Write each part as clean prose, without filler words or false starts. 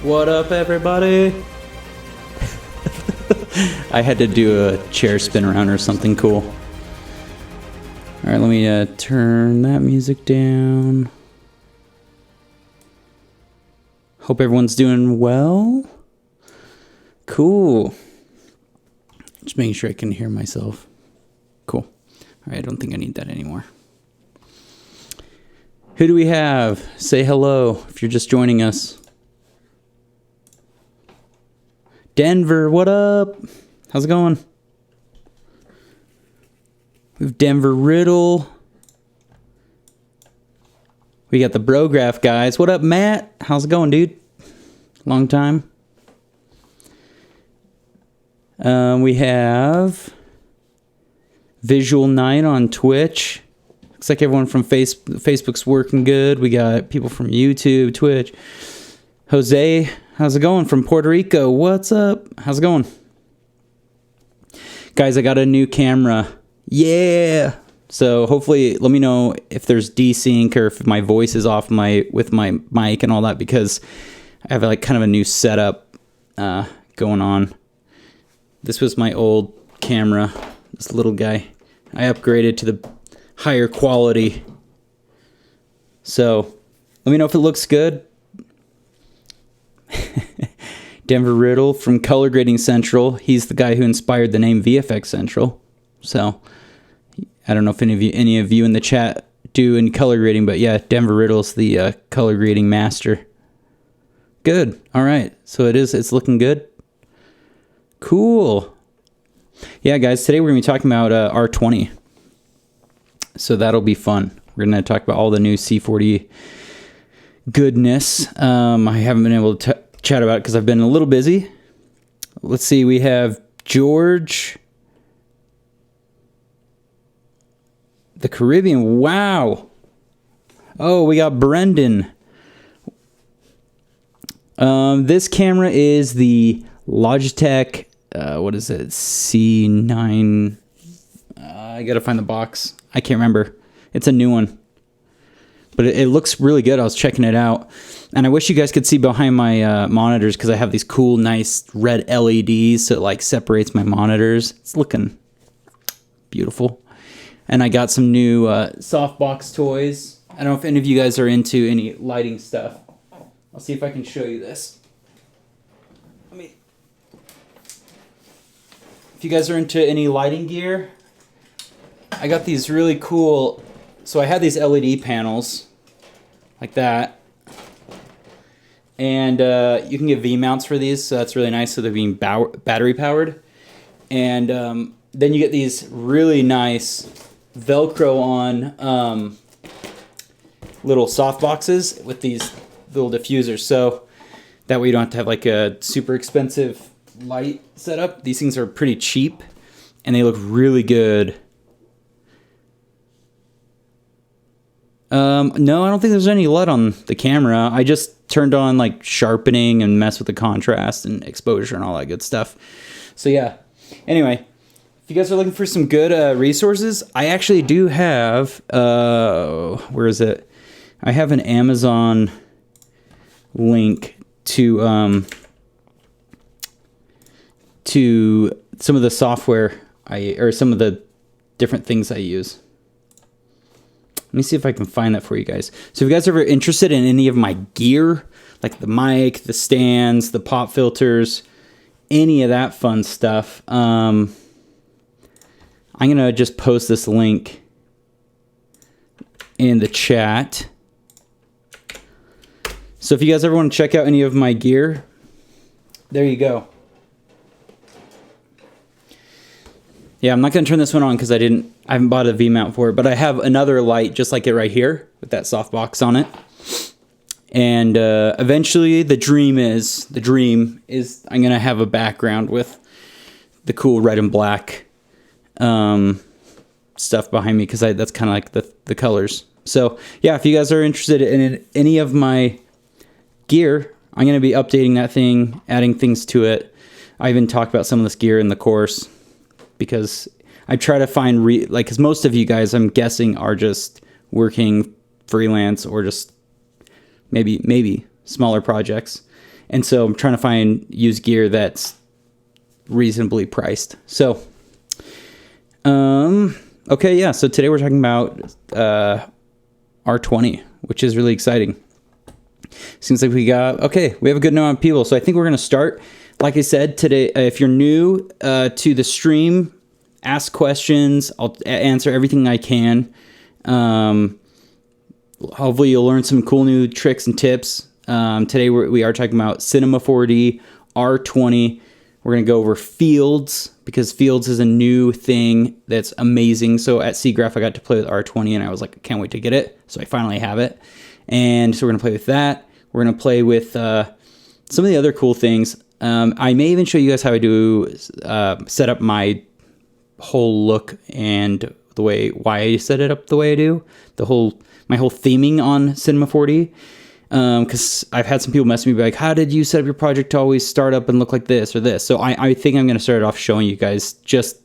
What up, everybody? I had to do a chair spin around or something cool. All right, let me turn that music down. Hope everyone's doing well. Cool. Just making sure I can hear myself. Cool. All right, I don't think I need that anymore. Who do we have? Say hello if you're just joining us. Denver, what up? How's it going? We have Denver Riddle. We got the Brograph guys. What up, Matt? How's it going, dude? Long time. We have Visual Night on Twitch. Looks like everyone from Facebook's working good. We got people from YouTube, Twitch. Jose, how's it going from Puerto Rico? What's up? How's it going? Guys, I got a new camera. Yeah. So hopefully let me know if there's desync or if my voice is off with my mic and all that, because I have like kind of a new setup going on. This was my old camera, this little guy. I upgraded to the higher quality. So let me know if it looks good. Denver Riddle from Color Grading Central. He's the guy who inspired the name VFX Central. So I don't know if any of you in the chat do any color grading, but yeah, Denver Riddle's the color grading master. Good. All right. So it's looking good. Cool. Yeah, guys, today we're going to be talking about R20. So that'll be fun. We're going to talk about all the new C40 goodness. I haven't been able to chat about it because I've been a little busy. Let's see. We have George, the Caribbean. Wow. Oh, we got Brendan. This camera is the Logitech, what is it? C9. I got to find the box. I can't remember. It's a new one. But it looks really good. I was checking it out. And I wish you guys could see behind my monitors, because I have these cool, nice red LEDs, so it like separates my monitors. It's looking beautiful. And I got some new softbox toys. I don't know if any of you guys are into any lighting stuff. I'll see if I can show you this. If you guys are into any lighting gear, I got these really cool. So I had these LED panels like that, and you can get V mounts for these, so that's really nice. So they're being battery powered, and then you get these really nice Velcro on little soft boxes with these little diffusers. So that way you don't have to have like a super expensive light setup. These things are pretty cheap and they look really good. No, I don't think there's any LUT on the camera. I just turned on like sharpening and messed with the contrast and exposure and all that good stuff. So yeah, anyway, if you guys are looking for some good resources, I actually do have, where is it? I have an Amazon link to some of the software or some of the different things I use. Let me see if I can find that for you guys. So if you guys are ever interested in any of my gear, like the mic, the stands, the pop filters, any of that fun stuff, I'm going to just post this link in the chat. So if you guys ever want to check out any of my gear, there you go. Yeah, I'm not going to turn this one on because I haven't bought a V-mount for it, but I have another light just like it right here with that soft box on it. And eventually the dream is I'm going to have a background with the cool red and black stuff behind me, because that's kind of like the colors. So yeah, if you guys are interested in any of my gear, I'm going to be updating that thing, adding things to it. I even talked about some of this gear in the course, because I try to find because most of you guys, I'm guessing, are just working freelance or just maybe smaller projects. And so I'm trying to use gear that's reasonably priced. So okay, yeah, so today we're talking about R20, which is really exciting. Seems like we have a good amount of people, so I think we're going to start. Like I said, today, if you're new to the stream, ask questions. I'll answer everything I can. Hopefully you'll learn some cool new tricks and tips. Today we are talking about Cinema 4D, R20. We're going to go over fields, because fields is a new thing that's amazing. So at SIGGRAPH, I got to play with R20 and I was like, I can't wait to get it. So I finally have it. And so we're going to play with that. We're going to play with some of the other cool things. I may even show you guys how I do set up my whole look and why I set it up the way I do. My whole theming on Cinema 4D. Because I've had some people mess with me, like, how did you set up your project to always start up and look like this or this? So I think I'm going to start off showing you guys just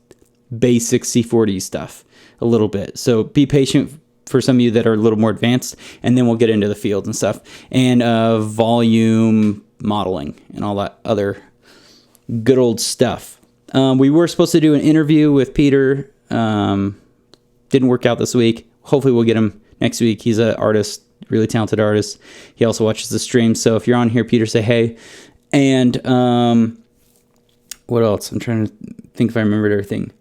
basic C4D stuff a little bit. So be patient for some of you that are a little more advanced, and then we'll get into the fields and stuff, and volume modeling and all that other good old stuff. We were supposed to do an interview with Peter. Didn't work out this week. Hopefully we'll get him next week. He's an artist, really talented artist. He also watches the stream. So if you're on here, Peter, say hey. And what else? I'm trying to think if I remembered everything.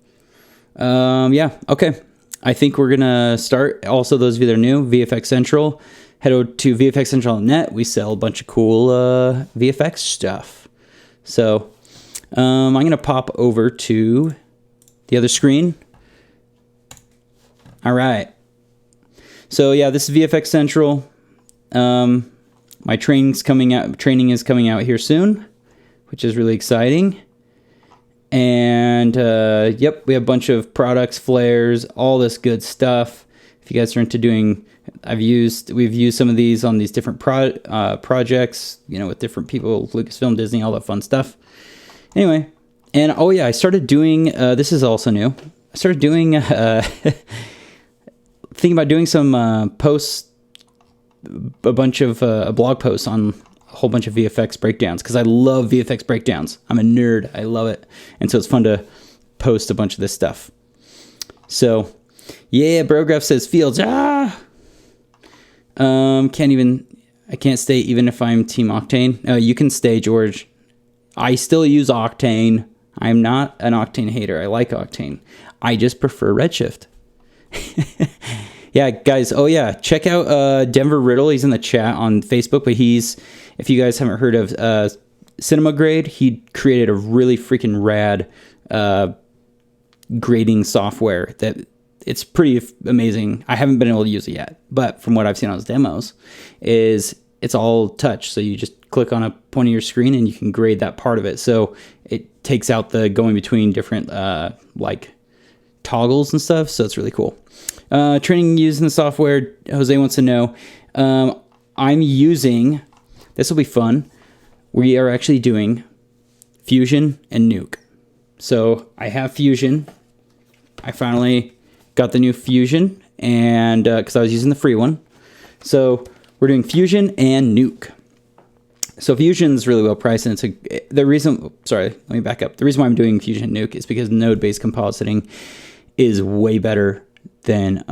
Yeah, okay. I think we're going to start. Also, those of you that are new, VFX Central. Head over to VFXCentral.net. We sell a bunch of cool VFX stuff. So I'm going to pop over to the other screen. All right. So yeah, this is VFX Central. My training is coming out here soon, which is really exciting. And yep, we have a bunch of products, flares, all this good stuff. If you guys are into doing, we've used some of these on these different projects, with different people, Lucasfilm, Disney, all that fun stuff. Anyway, and oh yeah, I started doing, this is also new. I started doing, thinking about doing some posts, a bunch of blog posts on a whole bunch of VFX breakdowns, because I love VFX breakdowns. I'm a nerd. I love it. And so it's fun to post a bunch of this stuff. So, yeah, Brograph says fields. I can't stay even if I'm Team Octane. You can stay, George. I still use Octane. I'm not an Octane hater. I like Octane. I just prefer Redshift. Yeah, guys. Oh yeah, check out Denver Riddle. He's in the chat on Facebook, but if you guys haven't heard of Cinema Grade, he created a really freaking rad grading software that it's pretty amazing. I haven't been able to use it yet, but from what I've seen on his demos, it's all touch. So you just click on a point of your screen and you can grade that part of it. So it takes out the going between different like toggles and stuff. So it's really cool. Training using the software. Jose wants to know. I'm using. This will be fun. We are actually doing Fusion and Nuke. So I have Fusion. I finally got the new Fusion, and because I was using the free one. So we're doing Fusion and Nuke. So Fusion's really well priced, and the reason. Sorry, let me back up. The reason why I'm doing Fusion and Nuke is because node-based compositing is way better than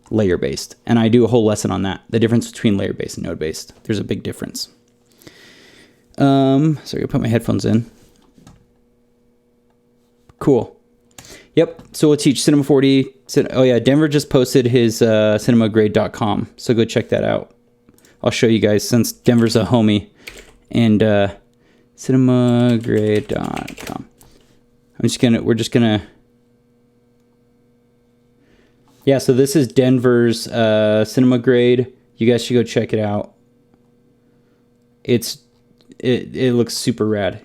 layer-based, and I do a whole lesson on that. The difference between layer-based and node-based. There's a big difference. So I'm gonna put my headphones in. Cool. Yep. So we'll teach Cinema 40. Oh yeah, Denver just posted his cinemagrade.com. So go check that out. I'll show you guys since Denver's a homie. And cinemagrade.com. We're just gonna. Yeah, so this is Denver's Cinema Grade. You guys should go check it out. It looks super rad.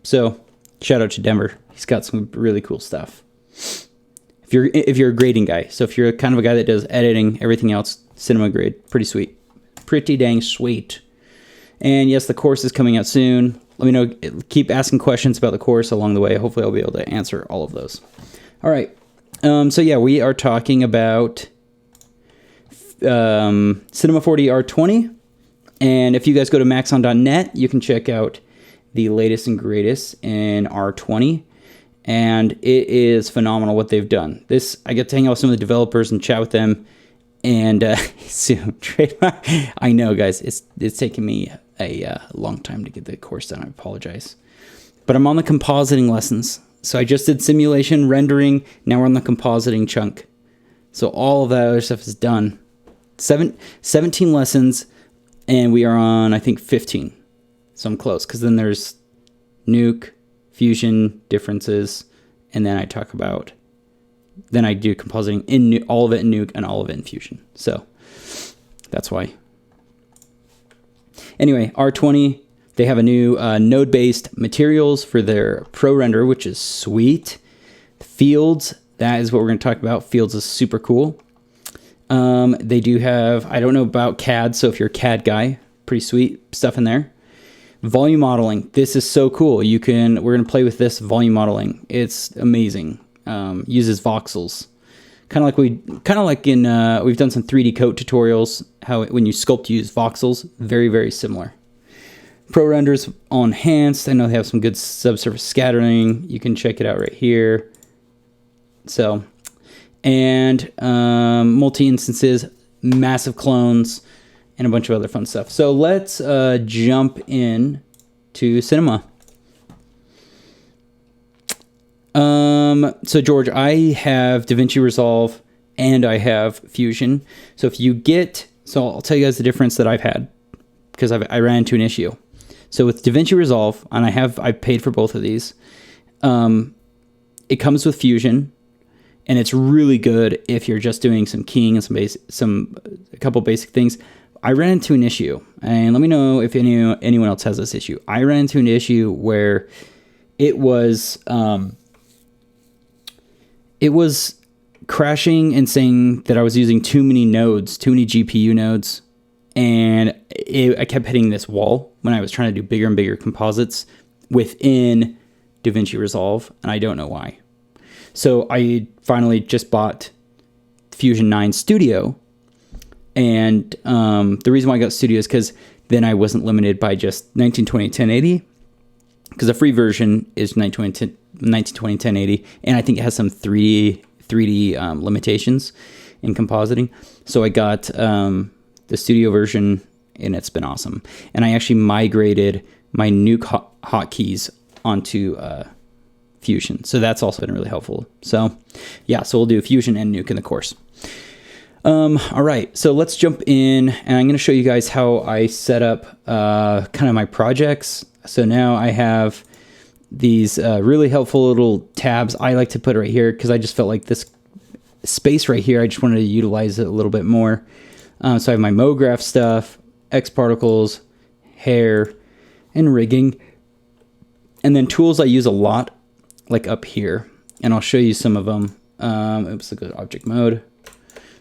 So shout out to Denver. He's got some really cool stuff. If you're a grading guy, so if you're kind of a guy that does editing, everything else, Cinema Grade, pretty sweet, pretty dang sweet. And yes, the course is coming out soon. Let me know. Keep asking questions about the course along the way. Hopefully, I'll be able to answer all of those. All right. So yeah, we are talking about Cinema 40 R20. And if you guys go to maxon.net, you can check out the latest and greatest in R20. And it is phenomenal what they've done. I get to hang out with some of the developers and chat with them. And soon, trademark. I know, guys, it's taken me a long time to get the course done. I apologize. But I'm on the compositing lessons. So I just did simulation, rendering. Now we're on the compositing chunk. So all of that other stuff is done. 17 lessons, and we are on, I think, 15. So I'm close, because then there's Nuke, Fusion, differences, and then I do compositing in all of it in Nuke and all of it in Fusion. So that's why. Anyway, R20, they have a new node-based materials for their Pro Render, which is sweet. Fields, that is what we're going to talk about. Fields is super cool. They do have, I don't know about CAD, so if you're a CAD guy, pretty sweet stuff in there. Volume modeling, this is so cool. We're going to play with this volume modeling. It's amazing. Uses voxels. Kind of like in we've done some 3D coat tutorials, when you sculpt you use voxels, very, very similar. Pro Renders all enhanced. I know they have some good subsurface scattering. You can check it out right here. So, and multi-instances, massive clones, and a bunch of other fun stuff. So let's jump in to cinema. So George, I have DaVinci Resolve and I have Fusion. So I'll tell you guys the difference that I've had, because I ran into an issue. So with DaVinci Resolve, and I paid for both of these, it comes with Fusion, and it's really good if you're just doing some keying and a couple basic things. I ran into an issue, and let me know if anyone else has this issue. I ran into an issue where it was crashing and saying that I was using too many GPU nodes, and I kept hitting this wall when I was trying to do bigger and bigger composites within DaVinci Resolve, and I don't know why. So I finally just bought Fusion 9 Studio, and the reason why I got Studio is because then I wasn't limited by just 1920 1080, because the free version is 1920 1080, and I think it has some 3D limitations in compositing. So I got the Studio version, and it's been awesome. And I actually migrated my Nuke hotkeys onto Fusion, so that's also been really helpful. So yeah, so we'll do Fusion and Nuke in the course. All right, so let's jump in, and I'm going to show you guys how I set up kind of my projects. So now I have these really helpful little tabs I like to put right here, because I just felt like this space right here, I just wanted to utilize it a little bit more. So I have my MoGraph stuff, X particles, hair, and rigging. And then tools I use a lot, like up here, and I'll show you some of them. Oops, look at object mode.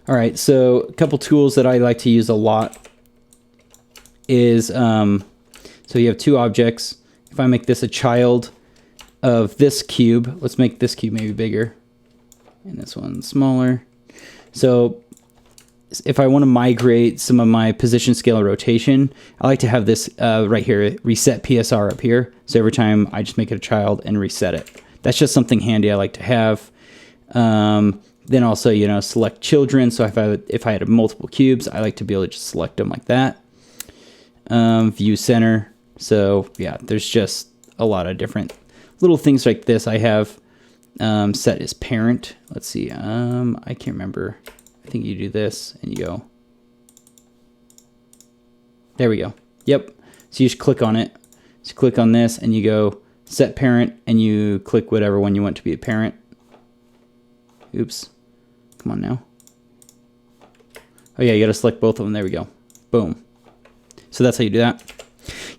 All right, so a couple tools that I like to use a lot is, so you have two objects. If I make this a child of this cube, let's make this cube maybe bigger, and this one smaller. So if I want to migrate some of my position, scale, rotation, I like to have this right here, reset PSR up here. So every time I just make it a child and reset it. That's just something handy I like to have. Then also, you know, select children. So if I had multiple cubes, I like to be able to just select them like that. View center. So yeah, there's just a lot of different little things like this. I have set as parent. Let's see. I can't remember. I think you do this and you go. There we go. Yep. So you just click on it. So click on this and you go set parent, and you click whatever one you want to be a parent. Oops. Come on now. Oh yeah, you gotta select both of them. There we go. Boom. So that's how you do that.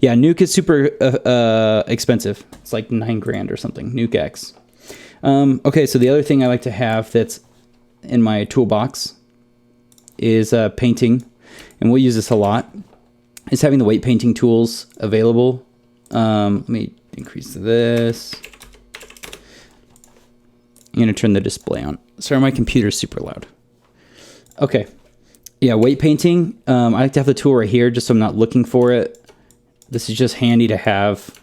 Yeah, Nuke is super expensive. It's like $9,000 or something. Nuke X. Okay, so the other thing I like to have that's in my toolbox is painting, and we'll use this a lot, is having the weight painting tools available. Let me increase this. I'm going to turn the display on. Sorry, my computer's super loud. Okay. Yeah, weight painting. I like to have the tool right here just so I'm not looking for it. This is just handy to have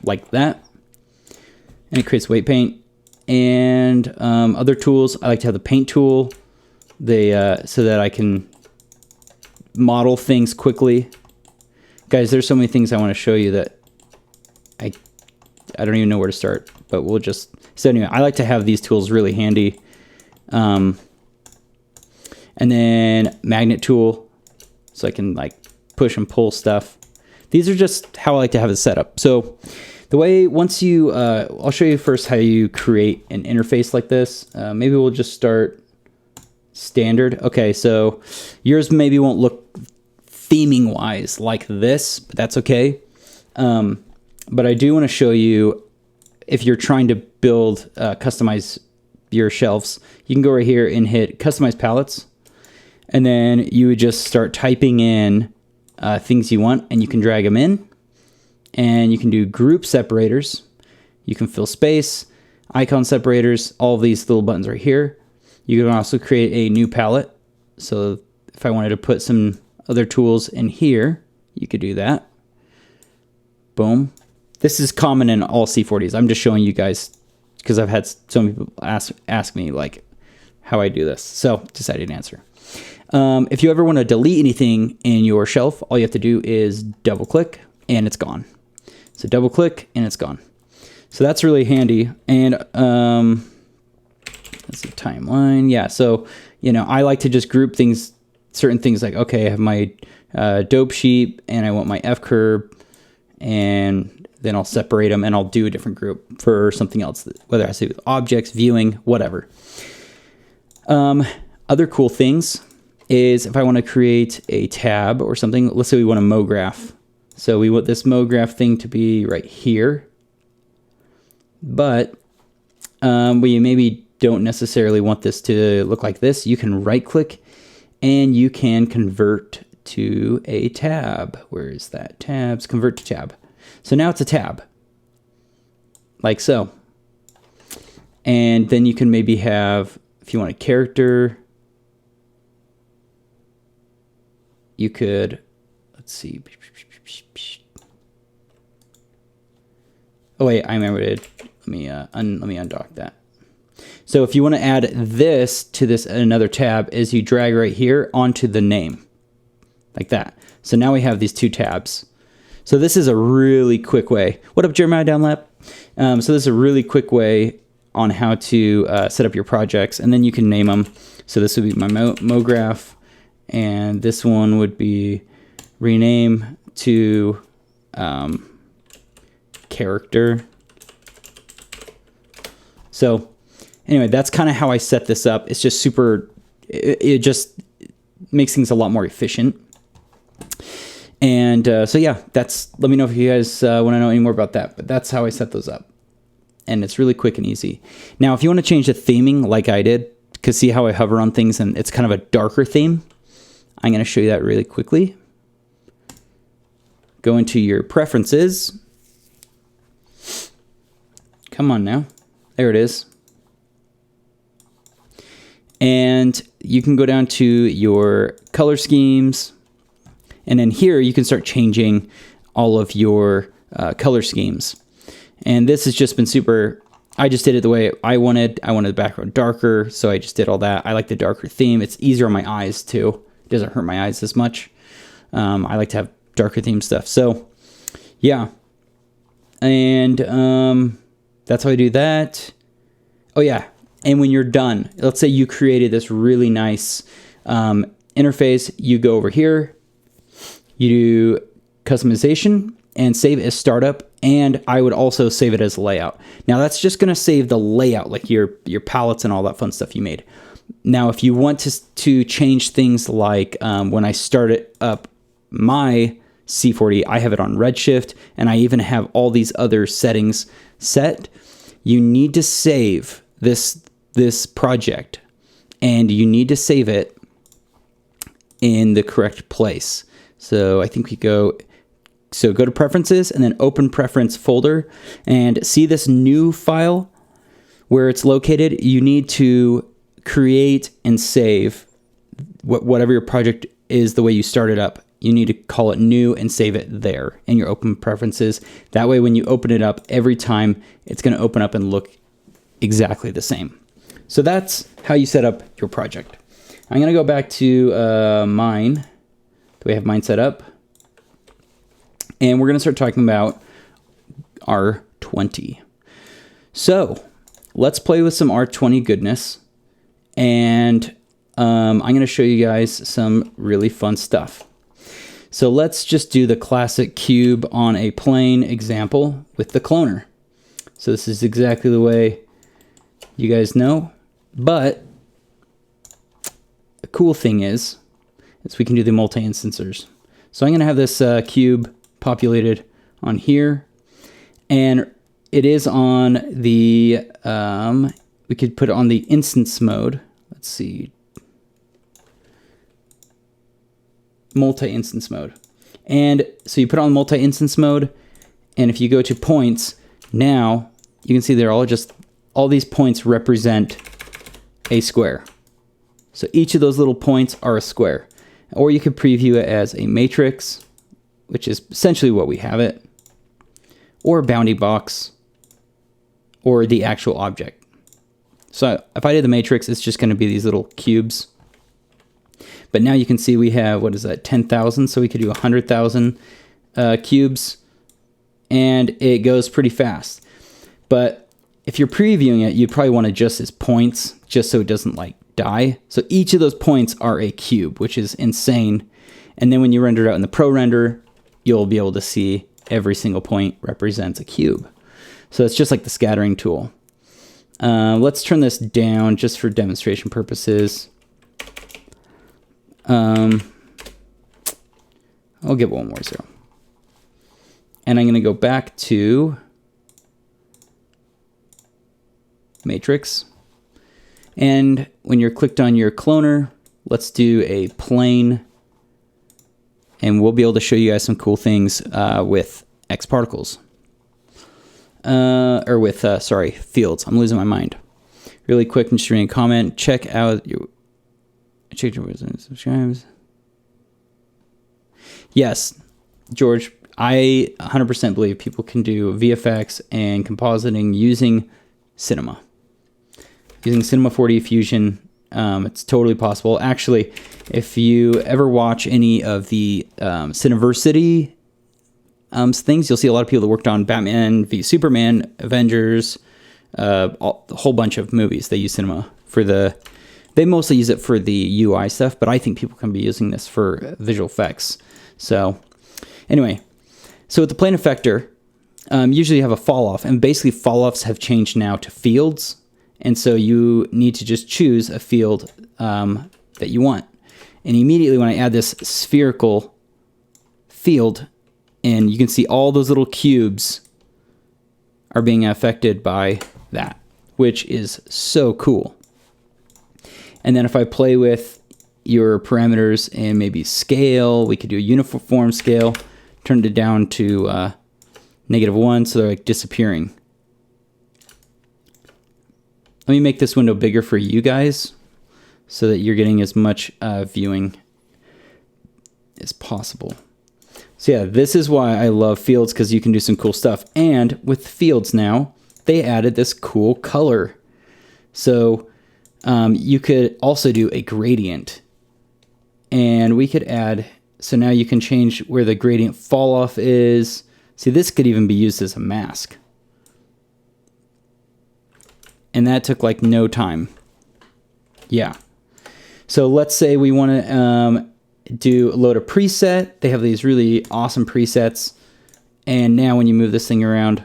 like that. And it creates weight paint. And other tools, I like to have the paint tool so that I can model things quickly. Guys, there's so many things I want to show you that I don't even know where to start, but we'll just, so anyway, I like to have these tools really handy. And then magnet tool, so I can like push and pull stuff. These are just how I like to have it set up. So the way, once you, I'll show you first how you create an interface like this. Maybe we'll just start standard. Okay, so yours maybe won't look theming wise like this, but that's okay. But I do want to show you, if you're trying to build, customize your shelves, you can go right here and hit customize palettes. And then you would just start typing in things you want, and you can drag them in. And you can do group separators. You can fill space, icon separators, all of these little buttons right here. You can also create a new palette. So if I wanted to put some other tools in here, you could do that. Boom. This is common in all C40s. I'm just showing you guys because I've had so many people ask me like how I do this. So decided to answer. If you ever want to delete anything in your shelf, all you have to do is double click and it's gone. So double click and it's gone. So that's really handy. And let's see, timeline. Yeah, so you know, I like to just group things, certain things like, okay, I have my dope sheet and I want my F curve, and then I'll separate them and I'll do a different group for something else, whether I say with objects, viewing, whatever. Other cool things is if I want to create a tab or something, let's say we want a MoGraph. So we want this MoGraph thing to be right here, but we maybe don't necessarily want this to look like this. You can right click and you can convert to a tab. Where is that? Tabs, convert to tab. So now it's a tab, like so. And then you can maybe have, if you want a character, you could, let's see. Oh wait, I remember it. Let me undock that. So if you want to add this to this another tab, is you drag right here onto the name, like that. So now we have these two tabs. So this is a really quick way. What up, Jeremiah Downlap? So this is a really quick way on how to set up your projects, and then you can name them. So this would be my MoGraph, and this one would be rename to character. So anyway, that's kind of how I set this up. It's just super, it just makes things a lot more efficient. And so yeah, let me know if you guys want to know any more about that, but that's how I set those up. And it's really quick and easy. Now, if you want to change the theming like I did, because see how I hover on things and it's kind of a darker theme, I'm going to show you that really quickly. Go into your preferences. Come on now. There it is. And you can go down to your color schemes. And then here you can start changing all of your color schemes. And this has just been super, I just did it the way I wanted. I wanted the background darker, so I just did all that. I like the darker theme. It's easier on my eyes too. It doesn't hurt my eyes as much. I like to have darker theme stuff. So yeah. And that's how I do that. Oh yeah. And when you're done, let's say you created this really nice interface, you go over here, you do customization and save as startup, and I would also save it as layout. Now that's just going to save the layout, like your palettes and all that fun stuff you made. Now if you want to change things like when I started up my C40, I have it on Redshift, and I even have all these other settings set. You need to save this project, and you need to save it in the correct place. So I think go to preferences and then open preference folder, and see this new file where it's located. You need to create and save whatever your project is the way you started up. You need to call it new and save it there in your open preferences. That way when you open it up every time, it's going to open up and look exactly the same. So that's how you set up your project. I'm going to go back to mine. Do we have mine set up? And we're going to start talking about R20. So let's play with some R20 goodness. And I'm going to show you guys some really fun stuff. So let's just do the classic cube on a plane example with the cloner. So this is exactly the way you guys know. But the cool thing is we can do the multi-instancers. So I'm going to have this cube populated on here, and it is on the we could put it on the instance mode. Let's see, multi-instance mode. And so you put it on multi-instance mode, and if you go to points, now you can see they're all these points represent a square. So each of those little points are a square. Or you could preview it as a matrix, which is essentially what we have it, or a bounding box, or the actual object. So if I did the matrix, it's just going to be these little cubes. But now you can see we have, what is that, 10,000? So we could do 100,000 cubes, and it goes pretty fast. But if you're previewing it, you'd probably want to adjust its points just so it doesn't like die. So each of those points are a cube, which is insane. And then when you render it out in the pro render, you'll be able to see every single point represents a cube. So it's just like the scattering tool. Let's turn this down just for demonstration purposes. I'll give one more 0. And I'm going to go back to matrix. And when you're clicked on your cloner, let's do a plane, and we'll be able to show you guys some cool things with X particles. Or with, sorry, fields. I'm losing my mind. Really quick, and just reading a comment. Check out your subscribes. Yes, George, I 100% believe people can do VFX and compositing using Cinema. using Cinema 4D Fusion. It's totally possible. Actually, if you ever watch any of the Cineversity things, you'll see a lot of people that worked on Batman v Superman, Avengers, a whole bunch of movies. They use Cinema for they mostly use it for the UI stuff, but I think people can be using this for visual effects. So anyway, so with the plane effector, usually you have a fall off, and basically fall offs have changed now to fields. And so you need to just choose a field that you want. And immediately when I add this spherical field, and you can see all those little cubes are being affected by that, which is so cool. And then if I play with your parameters and maybe scale, we could do a uniform scale, turn it down to -1, so they're like disappearing. Let me make this window bigger for you guys so that you're getting as much viewing as possible. So yeah, this is why I love fields, because you can do some cool stuff. And with fields now, they added this cool color. So you could also do a gradient. And we could add, so now you can change where the gradient fall off is. See, this could even be used as a mask. And that took like no time. Yeah. So let's say we want to load a preset. They have these really awesome presets. And now when you move this thing around,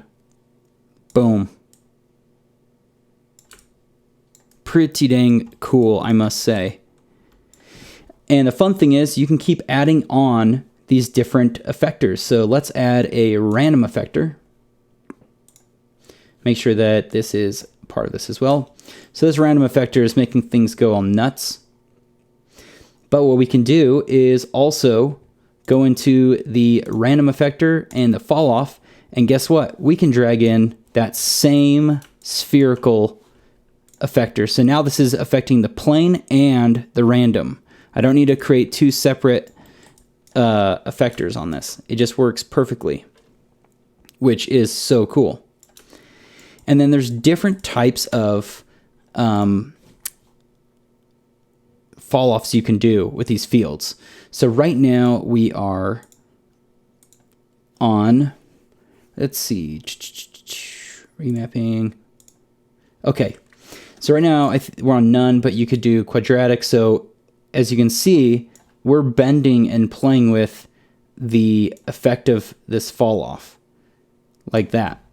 boom. Pretty dang cool, I must say. And the fun thing is you can keep adding on these different effectors. So let's add a random effector. Make sure that this is part of this as well. So this random effector is making things go all nuts. But what we can do is also go into the random effector and the fall off, and guess what? We can drag in that same spherical effector. So now this is affecting the plane and the random. I don't need to create two separate effectors on this. It just works perfectly, which is so cool. And then there's different types of fall-offs you can do with these fields. So right now we are on, let's see, remapping. Okay, so right now we're on none, but you could do quadratic. So as you can see, we're bending and playing with the effect of this fall-off, like that.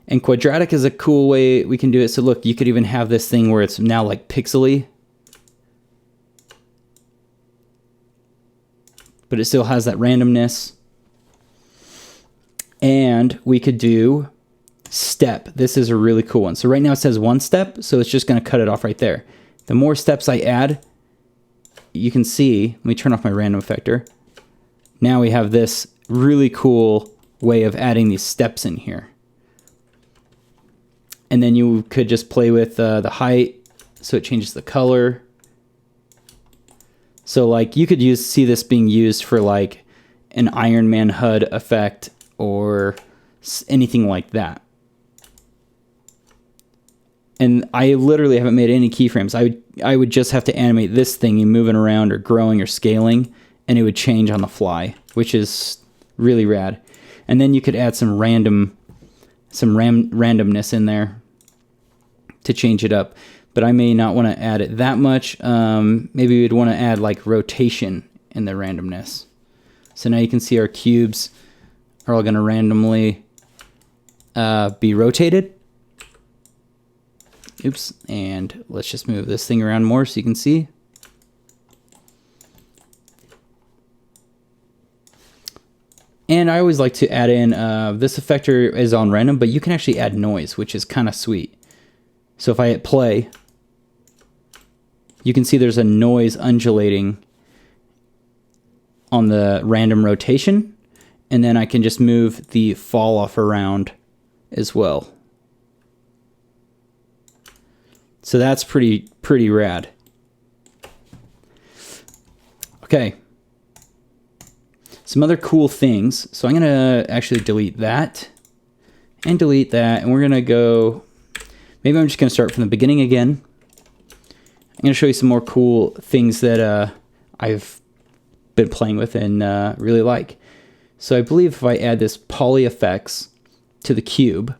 And quadratic is a cool way we can do it. So look, you could even have this thing where it's now like pixely, but it still has that randomness. And we could do step. This is a really cool one. So right now it says 1 step, so it's just going to cut it off right there. The more steps I add, you can see, let me turn off my random effector. Now we have this really cool way of adding these steps in here. And then you could just play with the height, so it changes the color. So like you could see this being used for like an Iron Man HUD effect or anything like that. And I literally haven't made any keyframes. I would just have to animate this thing and moving around or growing or scaling, and it would change on the fly, which is really rad. And then you could add some randomness in there to change it up. But I may not want to add it that much. Maybe we'd want to add like rotation in the randomness. So now you can see our cubes are all going to randomly be rotated. Oops, and let's just move this thing around more so you can see. And I always like to add in, this effector is on random, but you can actually add noise, which is kind of sweet. So if I hit play, you can see there's a noise undulating on the random rotation, and then I can just move the fall off around as well. So that's pretty rad. Okay. Some other cool things. So I'm going to actually delete that and delete that. And we're going to go maybe I'm just going to start from the beginning again. I'm going to show you some more cool things that I've been playing with and really like. So I believe if I add this poly effects to the cube,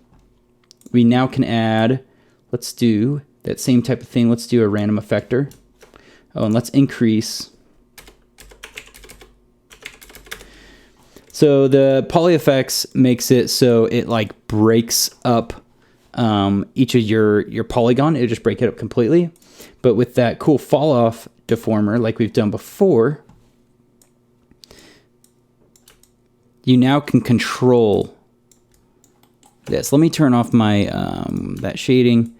we now can add, let's do that same type of thing. Let's do a random effector. Oh, and let's increase. So the poly effects makes it so it like breaks up each of your polygon. It'll just break it up completely. But with that cool fall off deformer like we've done before, you now can control this. Let me turn off my that shading.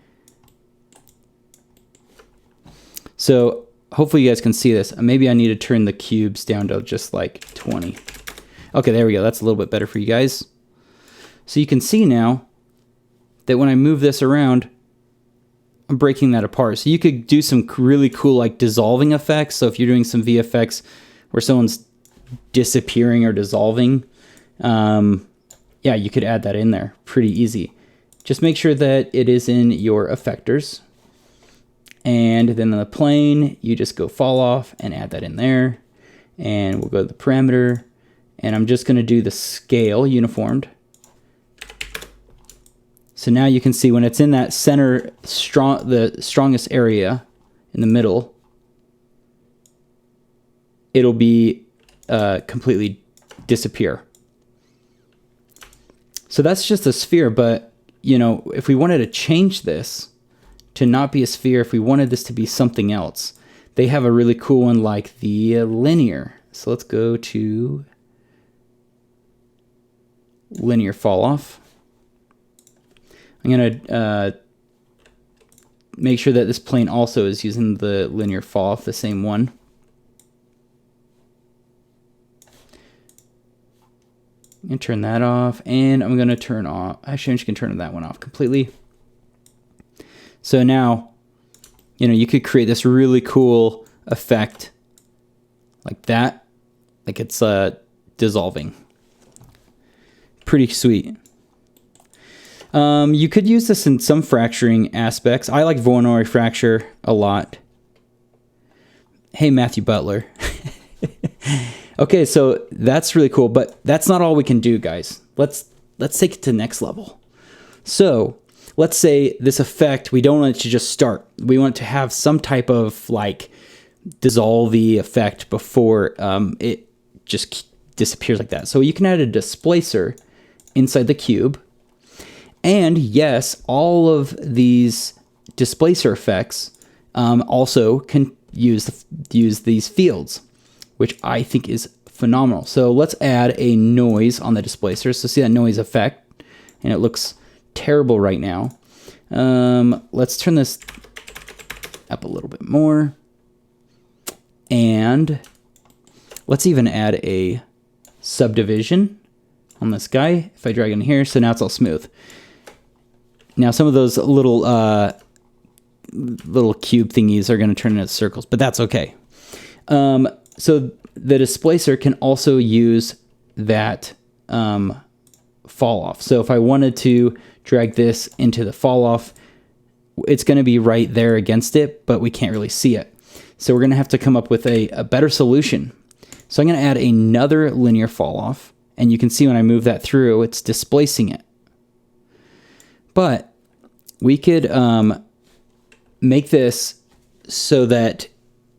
So hopefully you guys can see this. Maybe I need to turn the cubes down to just like 20. Okay, there we go. That's a little bit better for you guys. So you can see now that when I move this around, I'm breaking that apart. So you could do some really cool like dissolving effects. So if you're doing some VFX where someone's disappearing or dissolving, yeah, you could add that in there pretty easy. Just make sure that it is in your effectors. And then on the plane, you just go fall off and add that in there. And we'll go to the parameter. And I'm just going to do the scale uniformed. So now you can see when it's in that center, the strongest area in the middle, it'll be completely disappear. So that's just a sphere, but you know, if we wanted to change this to not be a sphere, if we wanted this to be something else, they have a really cool one like the linear. So let's go to linear fall off. I'm going to make sure that this plane also is using the linear fall off, the same one. I'm going to turn that off, and I'm going to turn off, actually I'm just going to turn that one off completely. So now, you know, you could create this really cool effect like that, like it's dissolving. Pretty sweet. You could use this in some fracturing aspects. I like Voronoi fracture a lot. Hey, Matthew Butler. Okay, so that's really cool, but that's not all we can do, guys. Let's take it to the next level. So let's say this effect, we don't want it to just start. We want it to have some type of like dissolve-y effect before it just disappears like that. So you can add a displacer inside the cube. And yes, all of these displacer effects also can use these fields, which I think is phenomenal. So let's add a noise on the displacer. So see that noise effect, and it looks terrible right now. Let's turn this up a little bit more. And let's even add a subdivision on this guy. If I drag in here, so now it's all smooth. Now some of those little cube thingies are going to turn into circles, but that's okay. So the displacer can also use that fall off. So if I wanted to drag this into the fall off, it's going to be right there against it, but we can't really see it. So we're going to have to come up with a better solution. So I'm going to add another linear fall off, and you can see when I move that through, it's displacing it. But we could make this so that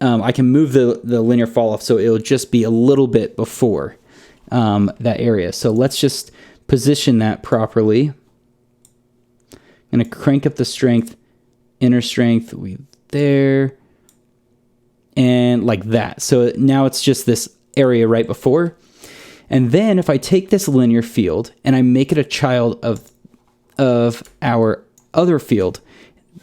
I can move the linear fall off so it'll just be a little bit before that area. So let's just position that properly. I'm going to crank up the strength, inner strength, there, and like that. So now it's just this area right before. And then if I take this linear field and I make it a child of our other field,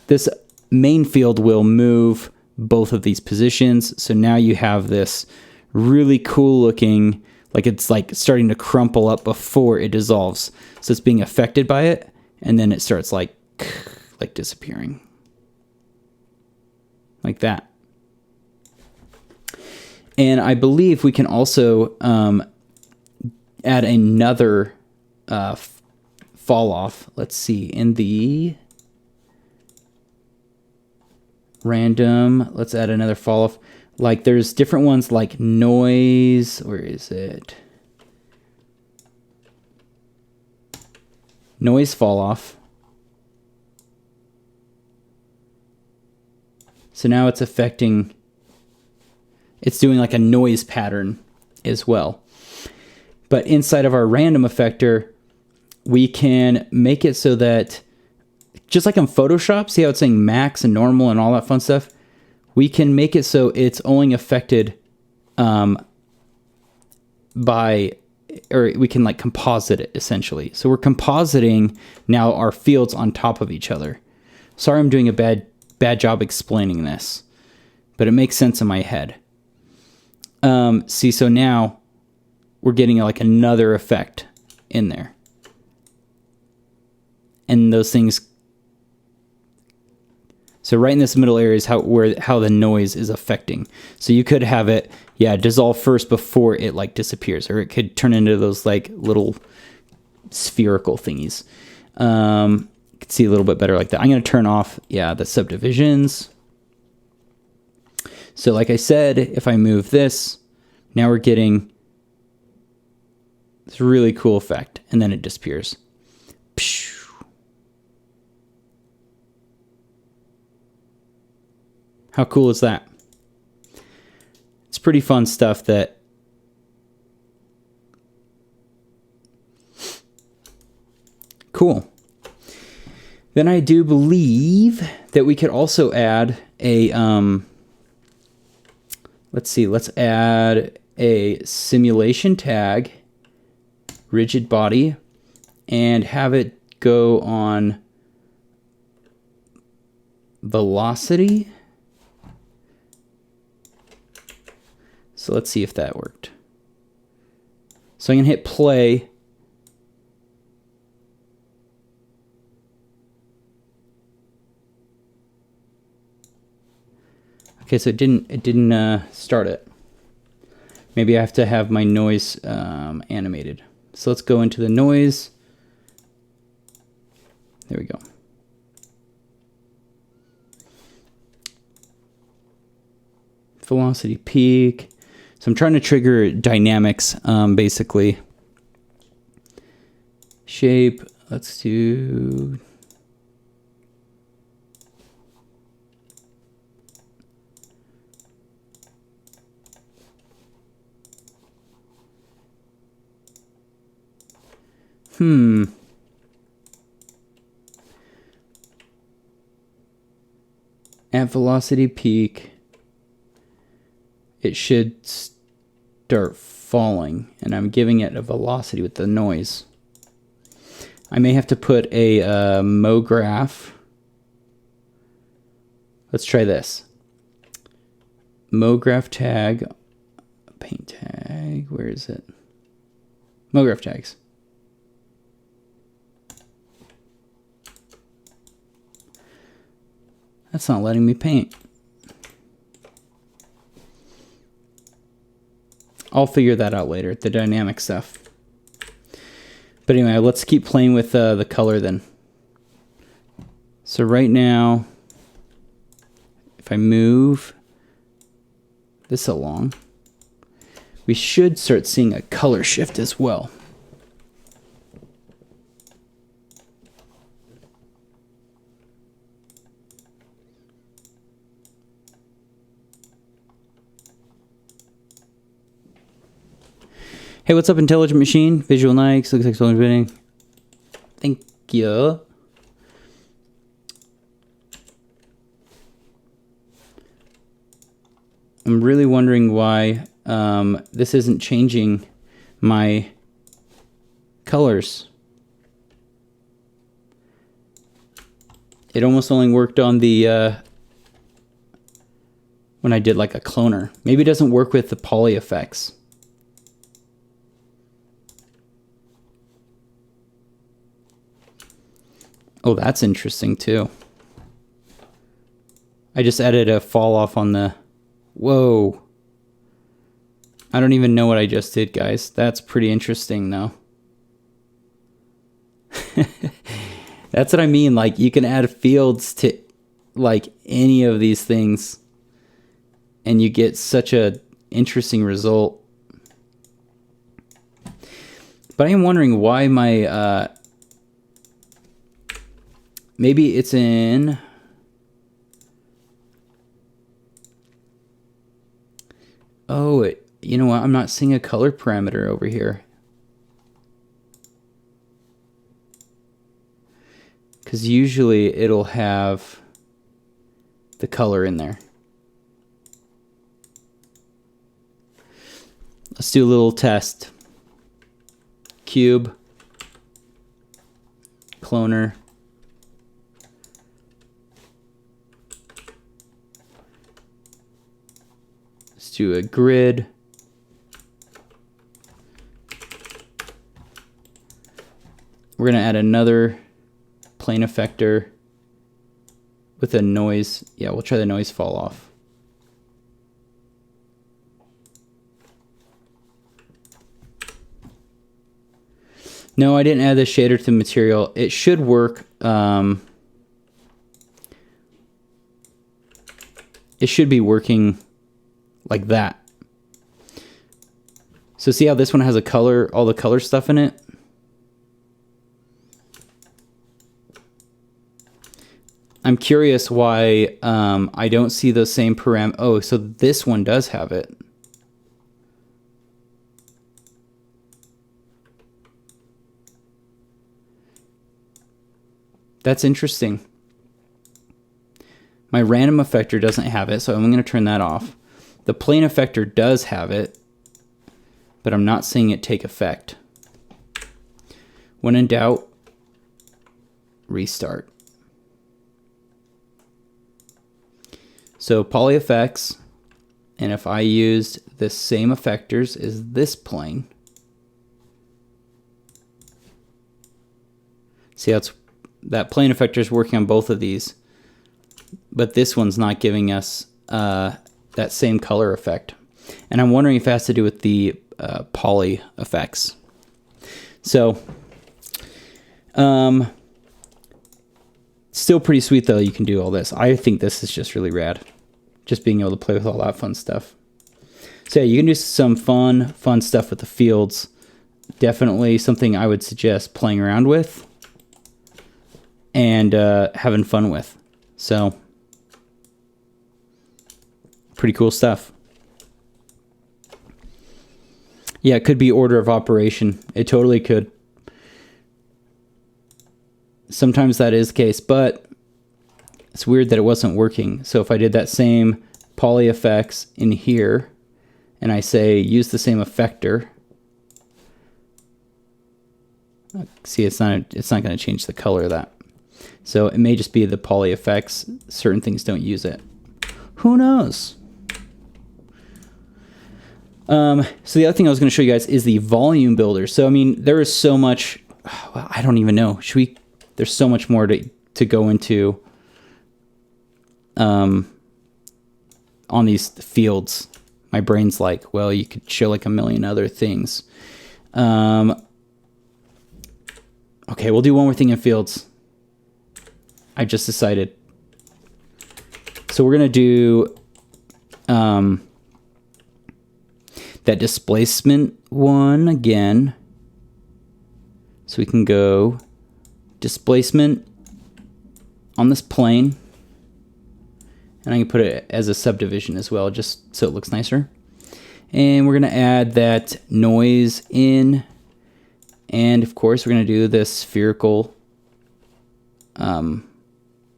this main field will move both of these positions. So now you have this really cool looking, like it's like starting to crumple up before it dissolves. So it's being affected by it, and then it starts like disappearing. Like that. And I believe we can also add another fall off. Let's see, in the Random. Let's add another fall off. Like there's different ones like noise. Where is it? Noise fall off. So now it's affecting, it's doing like a noise pattern as well. But inside of our random effector, we can make it so that, just like in Photoshop, see how it's saying max and normal and all that fun stuff? We can make it so it's only affected by, or we can like composite it essentially. So we're compositing now our fields on top of each other. Sorry I'm doing a bad job explaining this, but it makes sense in my head. See, so now we're getting like another effect in there. And those things, so right in this middle area is how the noise is affecting. So you could have it, yeah, dissolve first before it like disappears, or it could turn into those like little spherical thingies. You can see a little bit better like that. I'm going to turn off, yeah, the subdivisions. So like I said, if I move this, now we're getting this really cool effect, and then it disappears. How cool is that? It's pretty fun stuff that cool. Then I do believe that we could also add a let's add a simulation tag, rigid body, and have it go on velocity. So let's see if that worked. So I'm going to hit play. Okay, so it didn't start it. Maybe I have to have my noise animated. So let's go into the noise. There we go. Velocity peak. So I'm trying to trigger dynamics, basically. Shape, let's do... At velocity peak, it should start falling, and I'm giving it a velocity with the noise. I may have to put a MoGraph. Let's try this. MoGraph tag, paint tag, where is it? MoGraph tags. That's not letting me paint. I'll figure that out later, the dynamic stuff. But anyway, let's keep playing with the color then. So right now, if I move this along, we should start seeing a color shift as well. Hey, what's up, Intelligent Machine? Visual Nikes, looks like solar bidding. Thank you. I'm really wondering why this isn't changing my colors. It almost only worked on the when I did like a cloner. Maybe it doesn't work with the poly effects. Oh, that's interesting too. I just added a fall off on the... Whoa. I don't even know what I just did, guys. That's pretty interesting though. That's what I mean. Like, you can add fields to like any of these things, and you get such a interesting result. But I am wondering why my maybe it's in you know what, I'm not seeing a color parameter over here, because usually it'll have the color in there. Let's do a little test. Cube, cloner, let's do a grid. We're going to add another plane effector with a noise. Yeah, we'll try the noise fall off. No, I didn't add the shader to the material. It should work. It should be working like that. So see how this one has a color, all the color stuff in it? I'm curious why I don't see those same param. Oh, so this one does have it. That's interesting. My random effector doesn't have it, so I'm going to turn that off. The plane effector does have it, but I'm not seeing it take effect. When in doubt, restart. So poly effects, and if I used the same effectors as this plane, see how it's, that plane effector is working on both of these, but this one's not giving us that same color effect. And I'm wondering if it has to do with the poly effects. So, still pretty sweet though, you can do all this. I think this is just really rad. Just being able to play with all that fun stuff. So yeah, you can do some fun stuff with the fields. Definitely something I would suggest playing around with and having fun with. So, pretty cool stuff. Yeah, it could be order of operation. It totally could. Sometimes that is the case, but it's weird that it wasn't working. So if I did that same poly effects in here, and I say use the same effector, see, it's not going to change the color of that. So it may just be the poly effects. Certain things don't use it. Who knows? So the other thing I was going to show you guys is the volume builder. So I mean, there is so much. Well, I don't even know. Should we? There's so much more to go into on these fields. My brain's like, well, you could show like a million other things. Okay, we'll do one more thing in fields. I just decided. So we're gonna do that displacement one again. So we can go displacement on this plane, and I can put it as a subdivision as well, just so it looks nicer. And we're gonna add that noise in, and of course we're gonna do this spherical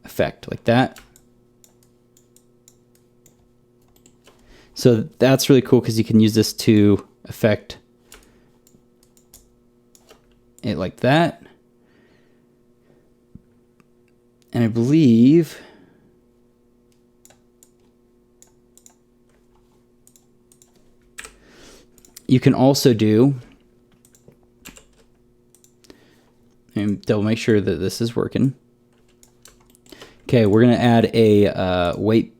effect like that. So that's really cool because you can use this to affect it like that. And I believe you can also do, and double make sure that this is working. Okay, we're gonna add a weight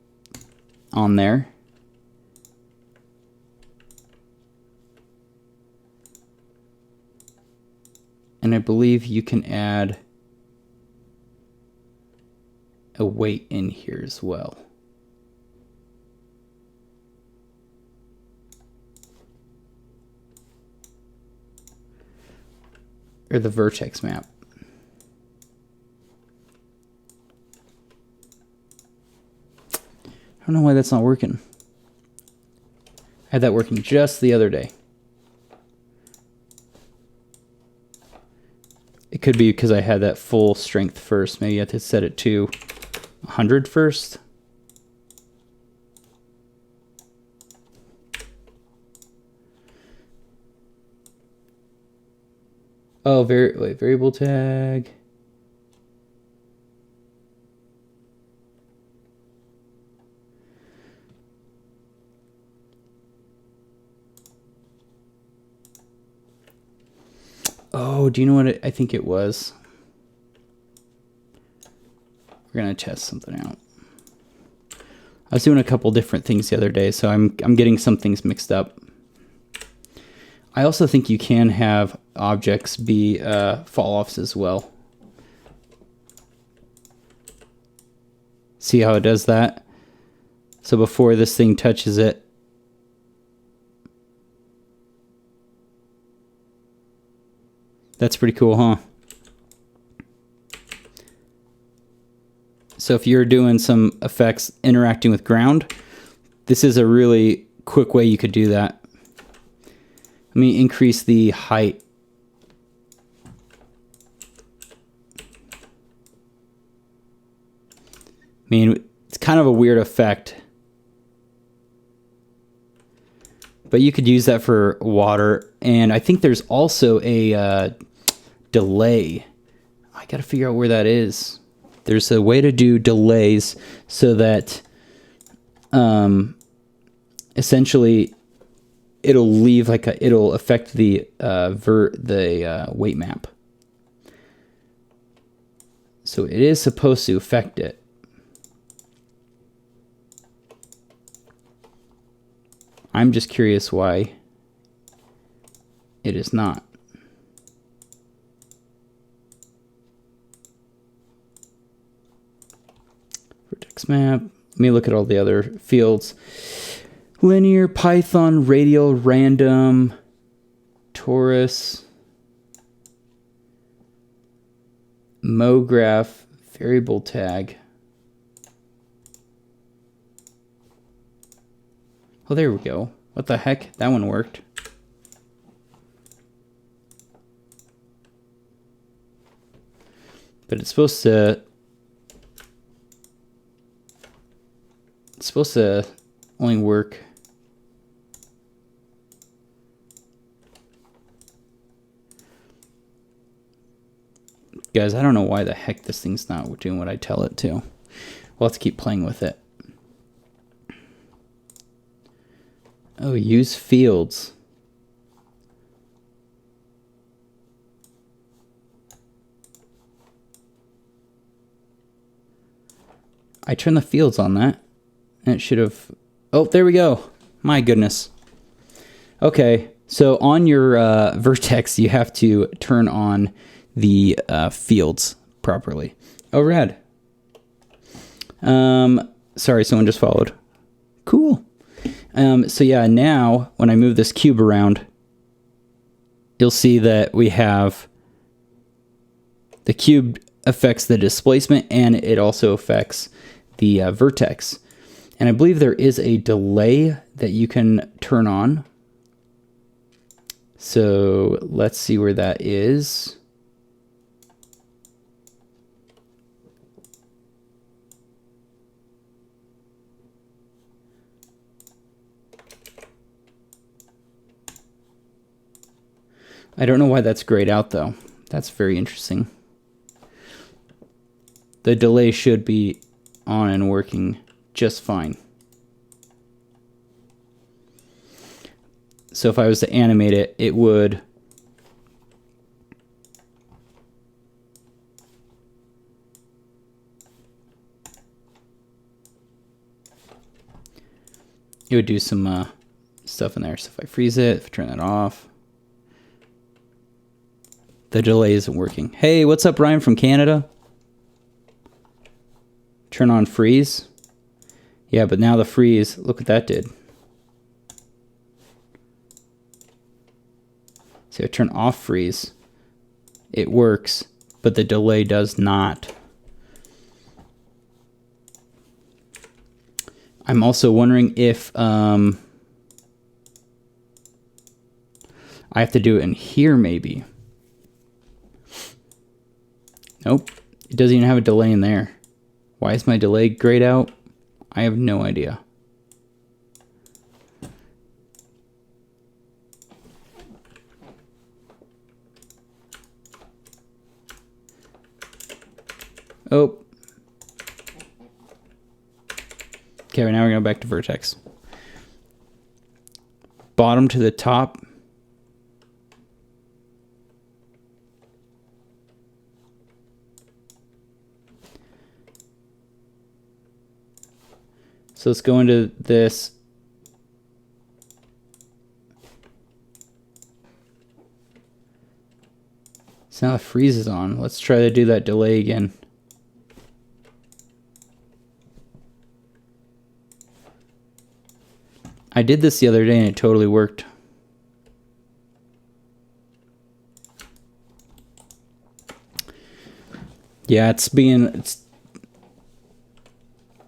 on there. And I believe you can add a weight in here as well. Or the vertex map. I don't know why that's not working. I had that working just the other day. It could be because I had that full strength first. Maybe you have to set it to 100 first. Oh, variable tag. Oh, do you know what I think it was? We're gonna test something out. I was doing a couple different things the other day, so I'm getting some things mixed up. I also think you can have objects be fall-offs as well. See how it does that? So before this thing touches it, that's pretty cool, huh? So if you're doing some effects interacting with ground, this is a really quick way you could do that. Let me increase the height. I mean, it's kind of a weird effect, but you could use that for water. And I think there's also a delay. I gotta figure out where that is. There's a way to do delays so that essentially it'll leave like it'll affect the weight map. So it is supposed to affect it. I'm just curious why it is not. Vertex map. Let me look at all the other fields. Linear, Python, radial, random, torus, MoGraph, variable tag. Oh, there we go. What the heck? That one worked. But it's supposed to only work. Guys, I don't know why the heck this thing's not doing what I tell it to. We'll have to keep playing with it. Oh, use fields. I turned the fields on that, and it should have... Oh, there we go. My goodness. Okay, so on your vertex, you have to turn on the fields properly. Oh, rad. Sorry, someone just followed. Cool. So yeah, now when I move this cube around, you'll see that we have the cube affects the displacement and it also affects the vertex. And I believe there is a delay that you can turn on. So let's see where that is. I don't know why that's grayed out though. That's very interesting. The delay should be on and working just fine. So if I was to animate it, it would do some stuff in there. So if I freeze it, if I turn that off, the delay isn't working. Hey, what's up, Ryan from Canada? turn on freeze. Yeah, but now the freeze, look what that did. So I turn off freeze. It works, but the delay does not. I'm also wondering if I have to do it in here maybe. Nope, it doesn't even have a delay in there. Why is my delay grayed out? I have no idea. Oh. Okay, now we're going back to Vertex. Bottom to the top. So let's go into this. So now the freeze is on. Let's try to do that delay again. I did this the other day and it totally worked. Yeah, it's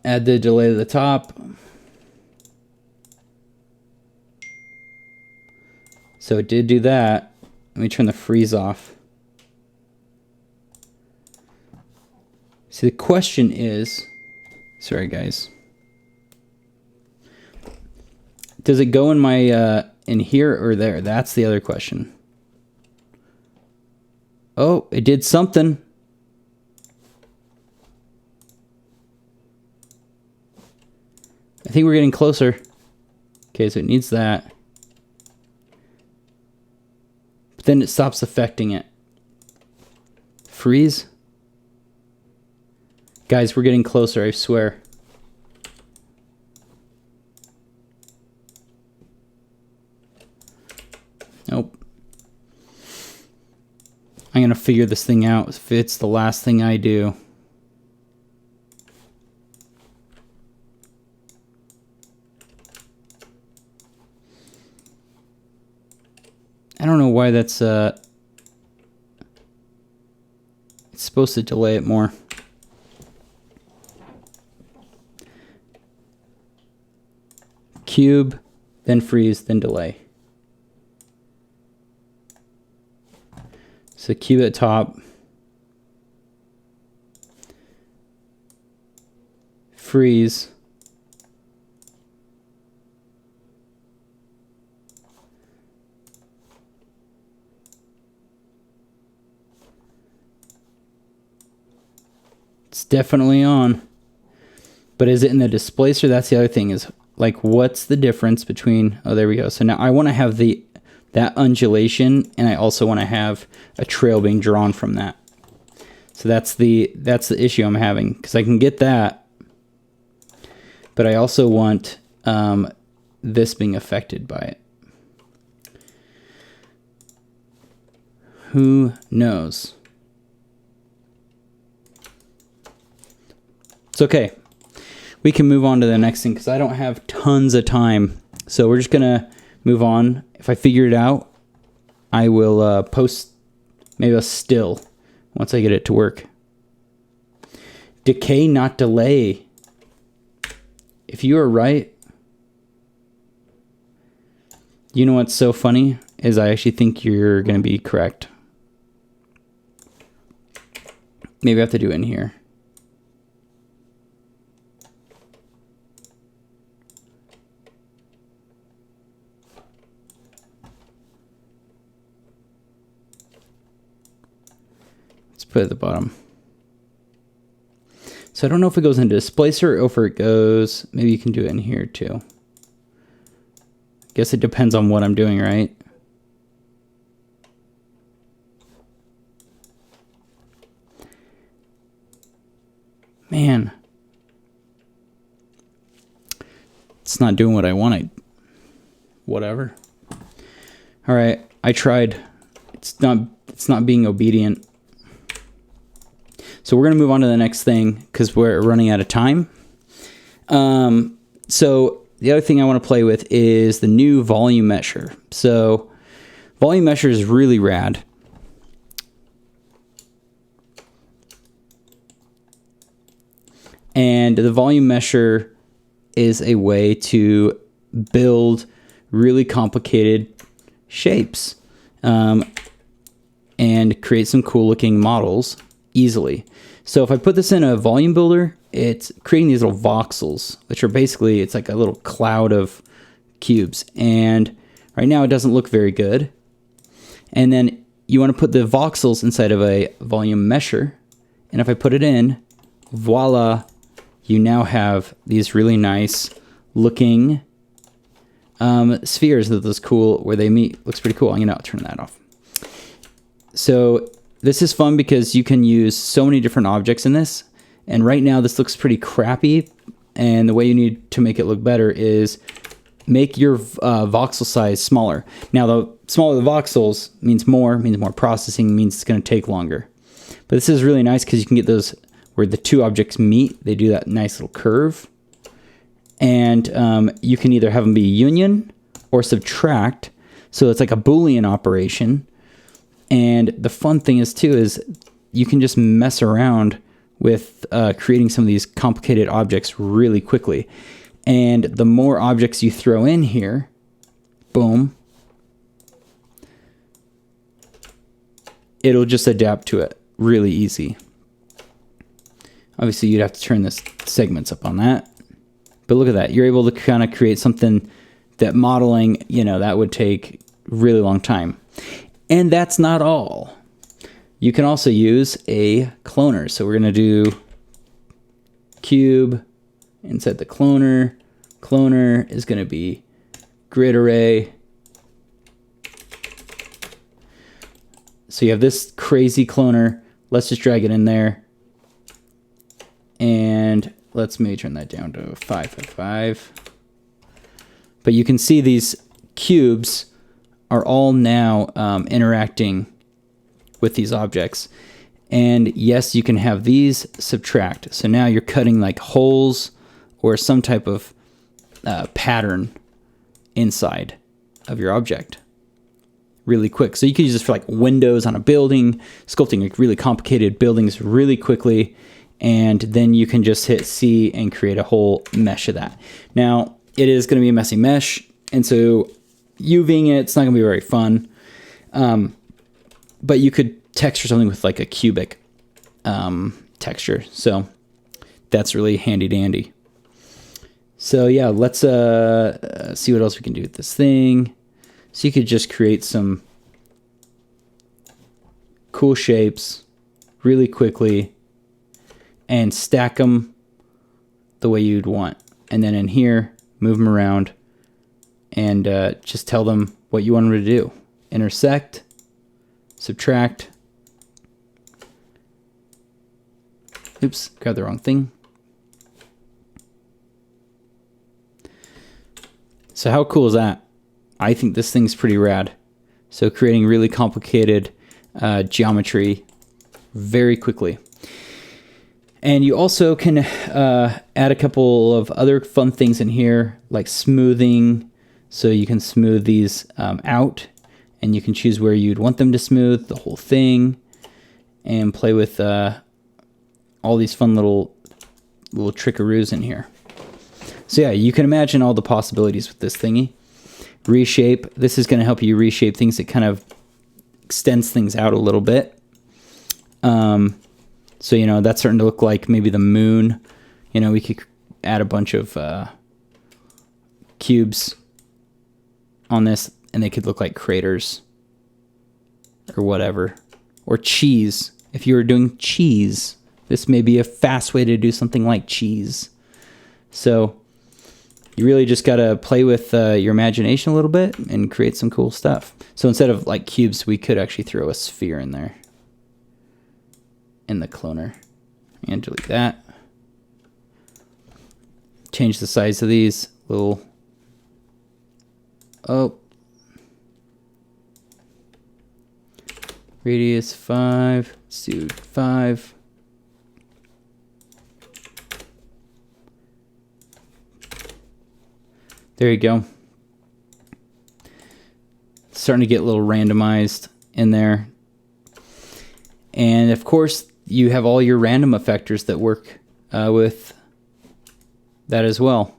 add the delay to the top. So it did do that. Let me turn the freeze off. See, the question is, sorry guys. Does it go in my, in here or there? That's the other question. Oh, it did something. I think we're getting closer. Okay, so it needs that. But then it stops affecting it. Freeze. Guys, we're getting closer, I swear. Nope. I'm gonna figure this thing out if it's the last thing I do. I don't know why that's it's supposed to delay it more. Cube, then freeze, then delay. So cube at top, freeze, it's definitely on, but is it in the displacer? That's the other thing, is like, what's the difference between, oh, there we go. So now I want to have that undulation, and I also want to have a trail being drawn from that. So that's the issue I'm having, because I can get that, but I also want this being affected by it. Who knows? It's okay. We can move on to the next thing because I don't have tons of time. So we're just gonna move on. If I figure it out, I will post maybe a still once I get it to work. Decay, not delay. If you are right, you know what's so funny is I actually think you're gonna be correct. Maybe I have to do it in here. Put it at the bottom. So I don't know if it goes into displacer or if it goes, maybe you can do it in here too. I guess it depends on what I'm doing, right? Man. It's not doing what I wanted. Whatever. All right, I tried. It's not being obedient. So we're going to move on to the next thing because we're running out of time. So the other thing I want to play with is the new volume mesher. So volume mesher is really rad. And the volume mesher is a way to build really complicated shapes and create some cool looking models easily. So if I put this in a volume builder, it's creating these little voxels, which are basically, it's like a little cloud of cubes. And right now it doesn't look very good. And then you want to put the voxels inside of a volume mesher. And if I put it in, voila, you now have these really nice looking spheres that look cool where they meet. Looks pretty cool. I'm going to turn that off. So this is fun because you can use so many different objects in this. And right now this looks pretty crappy. And the way you need to make it look better is make your voxel size smaller. Now the smaller the voxels means more processing, means it's going to take longer. But this is really nice because you can get those where the two objects meet. They do that nice little curve. And you can either have them be union or subtract. So it's like a Boolean operation. And the fun thing is too is you can just mess around with creating some of these complicated objects really quickly. And the more objects you throw in here, boom, it'll just adapt to it really easy. Obviously, you'd have to turn the segments up on that. But look at that. You're able to kind of create something that modeling, you know, that would take a really long time. And that's not all. You can also use a cloner. So we're going to do cube inside the cloner. Cloner is going to be grid array. So you have this crazy cloner. Let's just drag it in there. And let's maybe turn that down to 555. But you can see these cubes are all now interacting with these objects. And yes, you can have these subtract. So now you're cutting like holes or some type of pattern inside of your object really quick. So you can use this for like windows on a building, sculpting like really complicated buildings really quickly. And then you can just hit C and create a whole mesh of that. Now, it is going to be a messy mesh, and so UVing it's not going to be very fun. But you could texture something with like a cubic texture. So that's really handy dandy. So yeah, let's see what else we can do with this thing. So you could just create some cool shapes really quickly and stack them the way you'd want. And then in here, move them around and just tell them what you want them to do. Intersect, subtract. Oops, grabbed the wrong thing. So how cool is that? I think this thing's pretty rad. So creating really complicated geometry very quickly. And you also can add a couple of other fun things in here, like smoothing. So you can smooth these out, and you can choose where you'd want them to smooth the whole thing, and play with all these fun little trickaroos in here. So yeah, you can imagine all the possibilities with this thingy. Reshape. This is going to help you reshape things. It kind of extends things out a little bit. So, you know, that's starting to look like maybe the moon. You know, we could add a bunch of cubes on this, and they could look like craters or whatever. Or cheese. If you were doing cheese, this may be a fast way to do something like cheese. So you really just got to play with your imagination a little bit and create some cool stuff. So instead of like cubes, we could actually throw a sphere in there. In the cloner. And delete that. Change the size of these little. Oh. Radius 5. Let's do 5. There you go. Starting to get a little randomized in there. And of course, you have all your random effectors that work with that as well.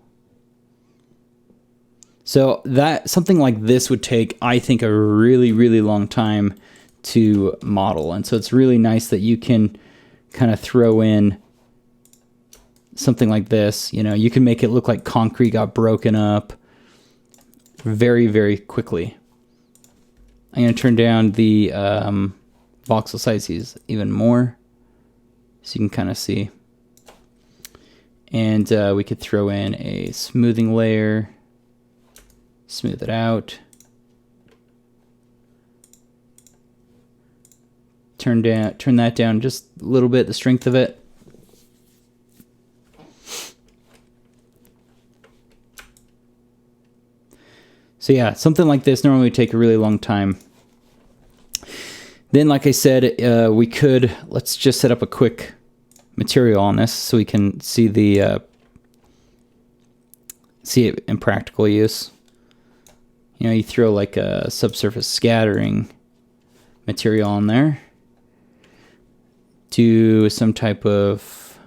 So that something like this would take, I think, a really, really long time to model. And so it's really nice that you can kind of throw in something like this. You know, you can make it look like concrete got broken up very, very quickly. I'm going to turn down the voxel size even more so you can kind of see. And we could throw in a smoothing layer, smooth it out, turn that down just a little bit, the strength of it. So yeah, something like this normally would take a really long time. Then, like I said, let's just set up a quick material on this so we can see see it in practical use. You know, you throw like a subsurface scattering material on there. Do some type of,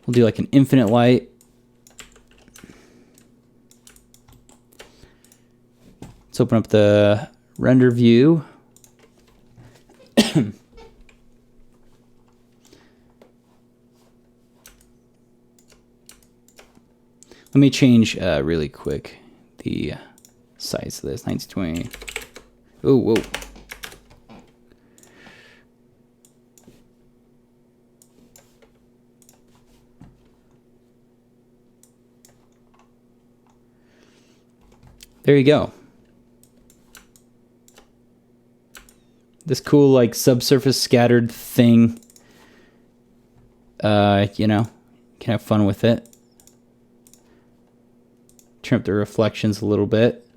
we'll do like an infinite light. Let's open up the render view. Let me change really quick the size of this, 1920. Oh, whoa. There you go. This cool like subsurface scattered thing. You know, you can have fun with it. Turn up the reflections a little bit.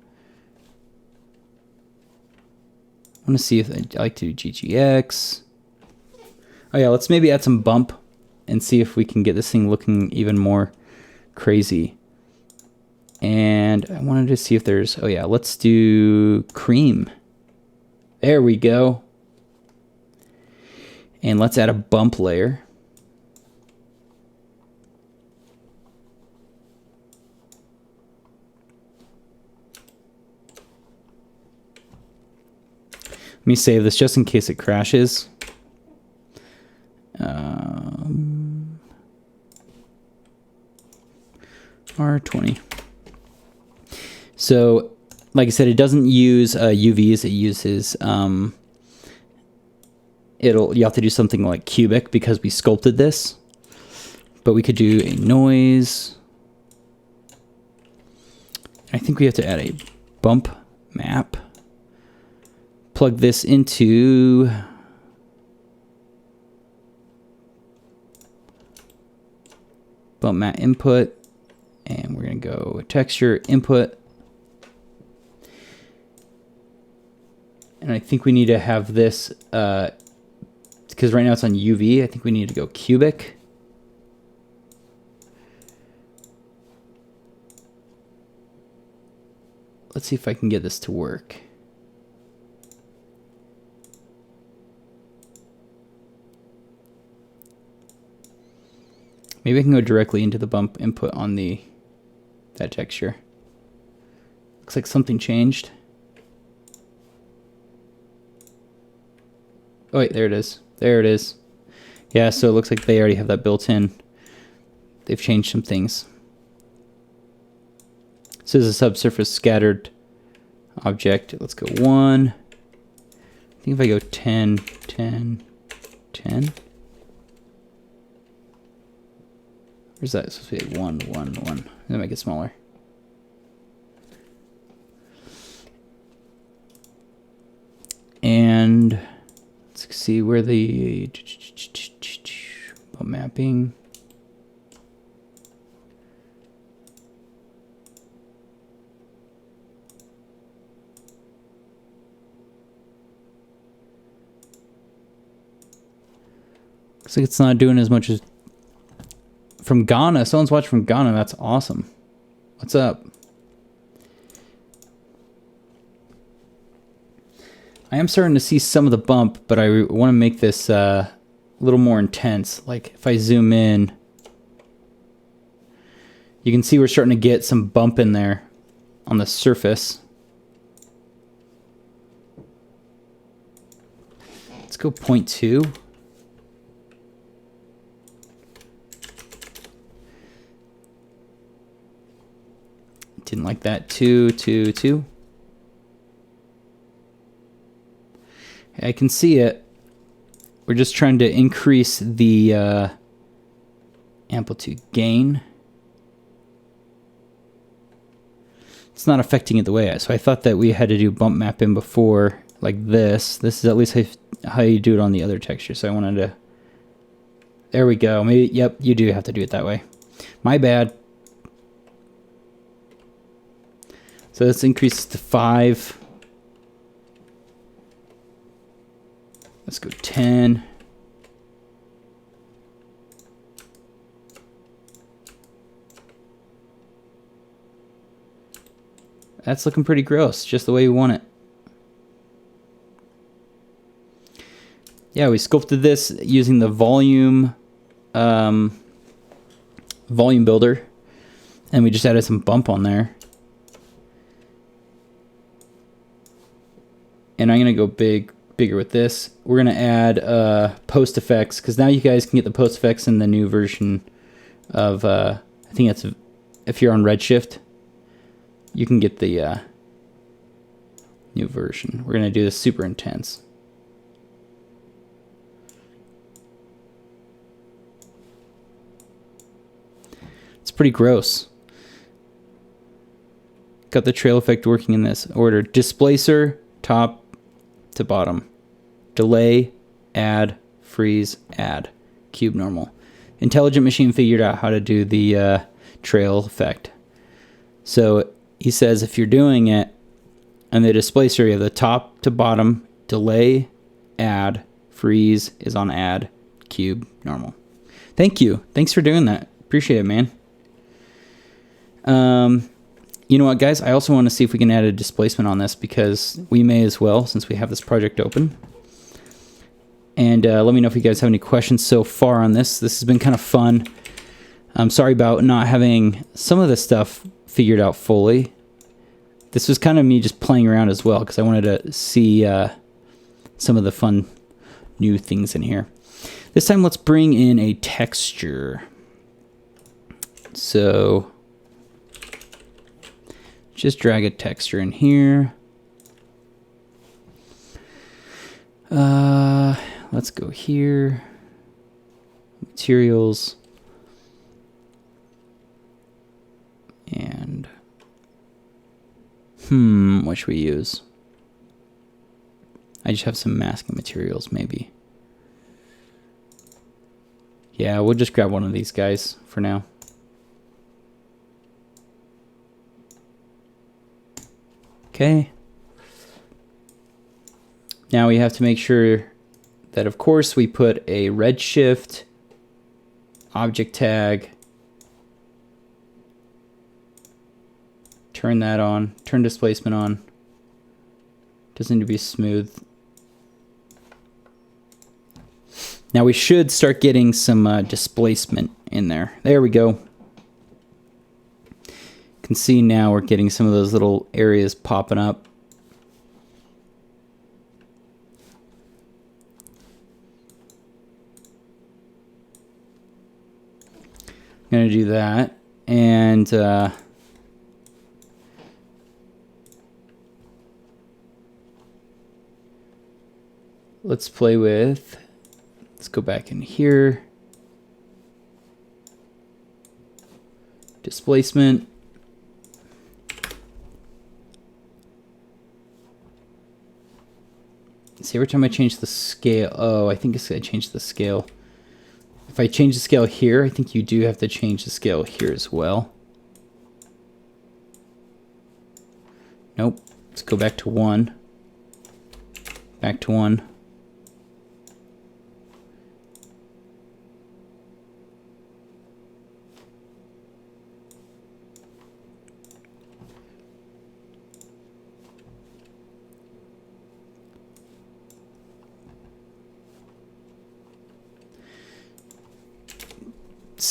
I want to see if I like to do GGX. Oh yeah, let's maybe add some bump and see if we can get this thing looking even more crazy. And I wanted to see if there's, oh yeah, let's do cream. There we go. And let's add a bump layer. Let me save this just in case it crashes. R20. So, like I said, it doesn't use UVs. It uses you have to do something like cubic because we sculpted this. But we could do a noise. I think we have to add a bump map. Plug this into bump map input, and we're going to go texture input. And I think we need to have this, because right now it's on UV, I think we need to go cubic. Let's see if I can get this to work. Maybe I can go directly into the bump input on that texture. Looks like something changed. Oh wait, there it is. There it is. Yeah, so it looks like they already have that built in. They've changed some things. This is a subsurface scattered object. Let's go 1. I think if I go 10, 10, 10. Where's that? It's supposed to be 1, 1, 1. Then make it smaller. And let's see where the mapping. Looks like it's not doing as much as from Ghana. Someone's watching from Ghana. That's awesome. What's up? I am starting to see some of the bump, but I want to make this a little more intense. Like if I zoom in, you can see we're starting to get some bump in there on the surface. Let's go 0.2. Didn't like that. 2. I can see it. We're just trying to increase the amplitude gain. It's not affecting it the way so I thought that we had to do bump map in before, like this. This is at least how you do it on the other texture. So I wanted to. There we go. Maybe, yep, you do have to do it that way. My bad. So let's increase to 5. Let's go 10. That's looking pretty gross, just the way we want it. Yeah, we sculpted this using the volume builder, and we just added some bump on there. And I'm gonna go bigger with this. We're gonna add post effects, because now you guys can get the post effects in the new version of I think that's if you're on Redshift, you can get the new version. We're gonna do this super intense. It's pretty gross. Got the trail effect working in this order. Displacer, top to bottom. Delay, add, freeze, add. Cube normal. Intelligent Machine figured out how to do the trail effect. So he says if you're doing it, and the displacer, you have the top to bottom, delay, add, freeze is on add, cube normal. Thank you. Thanks for doing that. Appreciate it, man. You know what, guys? I also want to see if we can add a displacement on this, because we may as well, since we have this project open. And let me know if you guys have any questions so far on this. This has been kind of fun. I'm sorry about not having some of this stuff figured out fully. This was kind of me just playing around as well, because I wanted to see some of the fun new things in here. This time, let's bring in a texture. So just drag a texture in here. Let's go here. Materials. And what should we use? I just have some masking materials, maybe. Yeah, we'll just grab one of these guys for now. Okay. Now we have to make sure that, of course, we put a redshift object tag. Turn that on. Turn displacement on. Doesn't need to be smooth. Now we should start getting some displacement in there. There we go. You can see now we're getting some of those little areas popping up. I'm going to do that, and let's play with, let's go back in here, displacement. See, every time I change the scale, oh, I think I changed the scale. If I change the scale here, I think you do have to change the scale here as well. Nope. Let's go back to 1. Back to 1.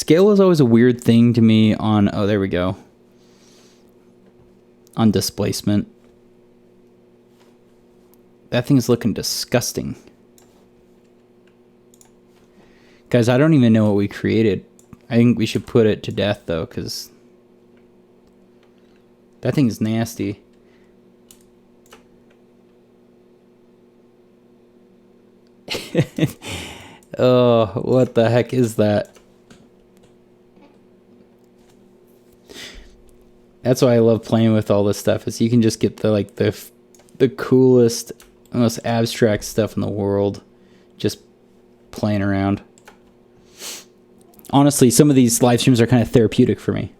Scale is always a weird thing to me on, oh, there we go. On displacement. That thing is looking disgusting. Guys, I don't even know what we created. I think we should put it to death, though, because that thing is nasty. Oh, what the heck is that? That's why I love playing with all this stuff, is you can just get the coolest, most abstract stuff in the world just playing around. Honestly, some of these live streams are kind of therapeutic for me.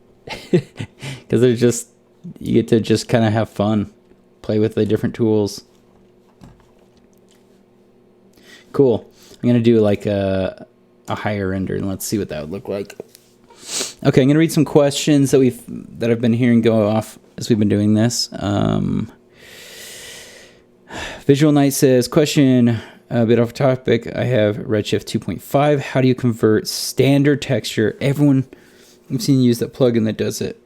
Because they're just, you get to just kind of have fun, play with the different tools. Cool. I'm going to do like a higher render, and let's see what that would look like. Okay, I'm going to read some questions that I've been hearing go off as we've been doing this. Visual Knight says, question, a bit off topic. I have Redshift 2.5. How do you convert standard texture? Everyone I've seen use that plugin that does it.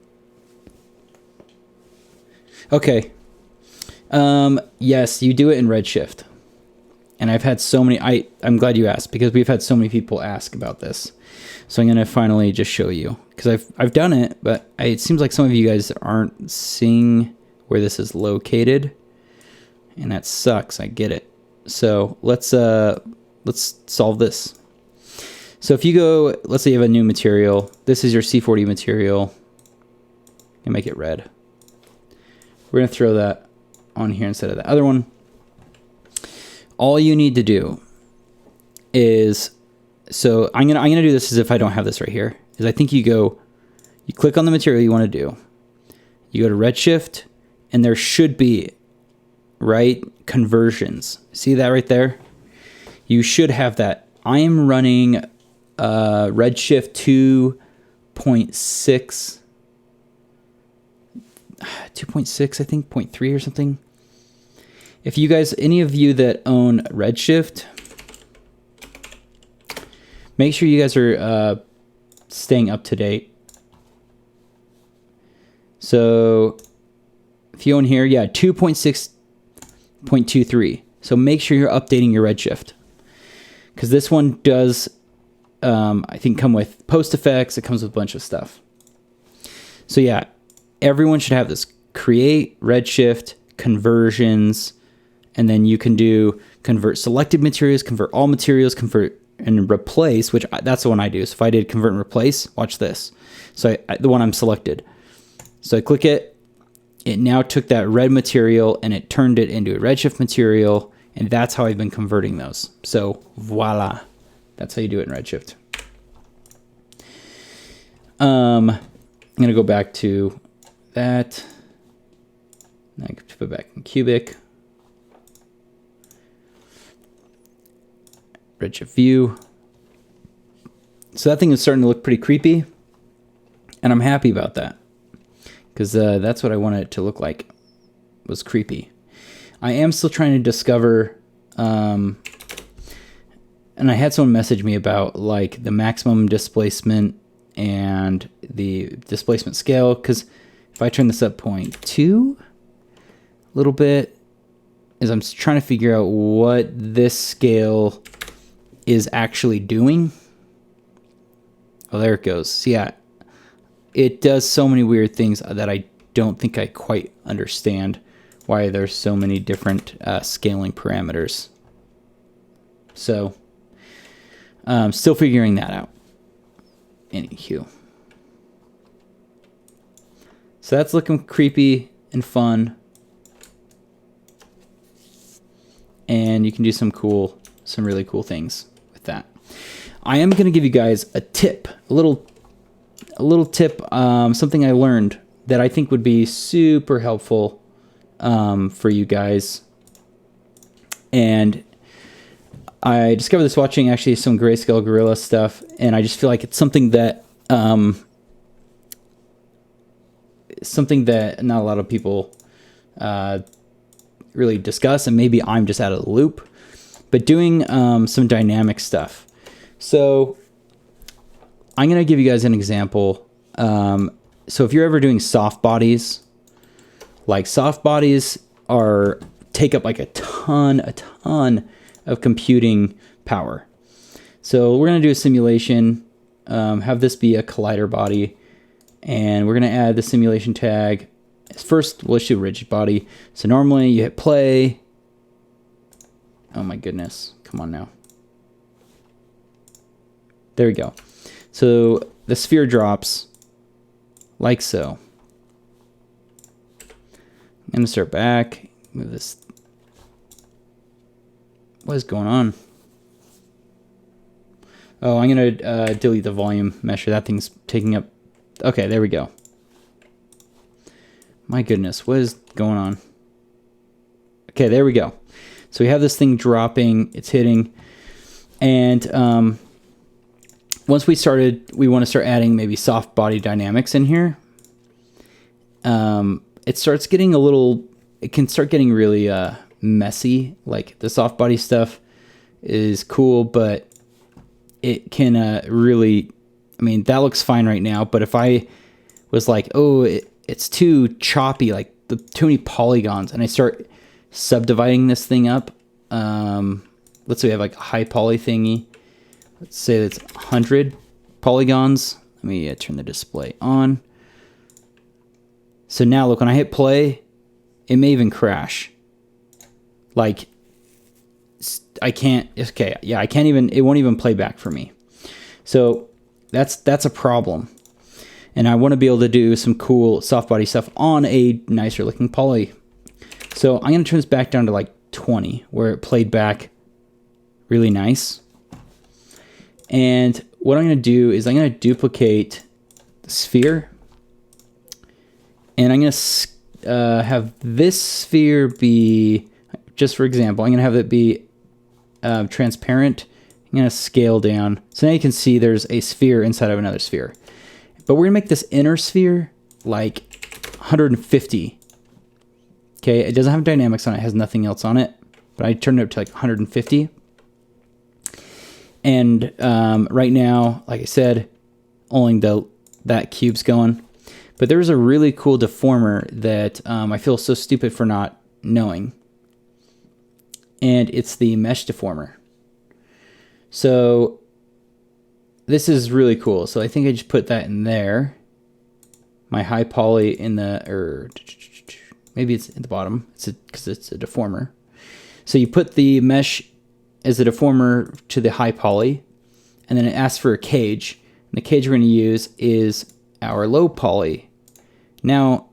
Okay. Yes, you do it in Redshift. And I've had so many, I'm glad you asked, because we've had so many people ask about this. So I'm going to finally just show you, because I've done it, but it seems like some of you guys aren't seeing where this is located, and that sucks. I get it. So let's solve this. So if you go, let's say you have a new material. This is your C40 material. And make it red. We're going to throw that on here instead of the other one. All you need to do is, so I'm gonna do this as if I don't have this right here. Is I think you click on the material you want to do. You go to Redshift, and there should be, right, conversions. See that right there? You should have that. I am running Redshift 2.6, I think, 0.3 or something. If you guys, any of you that own Redshift, make sure you guys are staying up to date. So if you own here, yeah, 2.6.23. So make sure you're updating your Redshift, because this one does, I think, come with post effects. It comes with a bunch of stuff. So yeah, everyone should have this. Create Redshift conversions. And then you can do convert selected materials, convert all materials, convert and replace, which that's the one I do. So if I did convert and replace, watch this. So the one I'm selected. So I click it. It now took that red material and it turned it into a Redshift material. And that's how I've been converting those. So voila. That's how you do it in Redshift. I'm going to go back to that. I can put it back in Cubic. Redshift view. So that thing is starting to look pretty creepy, and I'm happy about that, because that's what I wanted it to look like, was creepy. I am still trying to discover, and I had someone message me about like the maximum displacement and the displacement scale, because if I turn this up 0.2 a little bit, is I'm trying to figure out what this scale is actually doing. Oh, there it goes. So yeah, it does so many weird things that I don't think I quite understand why there's so many different scaling parameters. So still figuring that out. Anywho. So that's looking creepy and fun. And you can do some really cool things with that. I am going to give you guys a tip, a little tip, something I learned that I think would be super helpful for you guys. And I discovered this watching actually some Grayscale Gorilla stuff, and I just feel like it's something that not a lot of people really discuss, and maybe I'm just out of the loop, but doing some dynamic stuff. So I'm going to give you guys an example. So if you're ever doing soft bodies, like soft bodies take up like a ton of computing power. So we're going to do a simulation, have this be a collider body, and we're going to add the simulation tag. First, let's do rigid body. So normally you hit play. Oh my goodness. Come on now. There we go. So the sphere drops like so. I'm going to start back. Move this. What is going on? Oh, I'm going to delete the volume measure. That thing's taking up. Okay, there we go. My goodness, what is going on? Okay, there we go. So we have this thing dropping. It's hitting. And once we want to start adding maybe soft body dynamics in here. It starts getting it can start getting really messy. Like the soft body stuff is cool, but it can really, I mean, that looks fine right now. But if I was like, oh, it's too choppy, like too many polygons, and I start subdividing this thing up. Let's say we have like a high poly thingy. Let's say that's 100 polygons. Let me turn the display on. So now look, when I hit play, it may even crash. Like, I can't, okay, yeah, I can't even, it won't even play back for me. So that's a problem. And I want to be able to do some cool soft body stuff on a nicer looking poly. So I'm going to turn this back down to like 20, where it played back really nice. And what I'm going to do is I'm going to duplicate the sphere. And I'm going to have this sphere be, just for example, I'm going to have it be transparent. I'm going to scale down. So now you can see there's a sphere inside of another sphere. But we're going to make this inner sphere like 150. Okay, it doesn't have dynamics on it. It has nothing else on it. But I turned it up to like 150. And right now, like I said, only that cube's going. But there's a really cool deformer that I feel so stupid for not knowing. And it's the mesh deformer. So this is really cool. So I think I just put that in there. My high poly in the, maybe it's at the bottom. Because it's a deformer. So you put the mesh as a deformer to the high poly. And then it asks for a cage. And the cage we're going to use is our low poly. Now,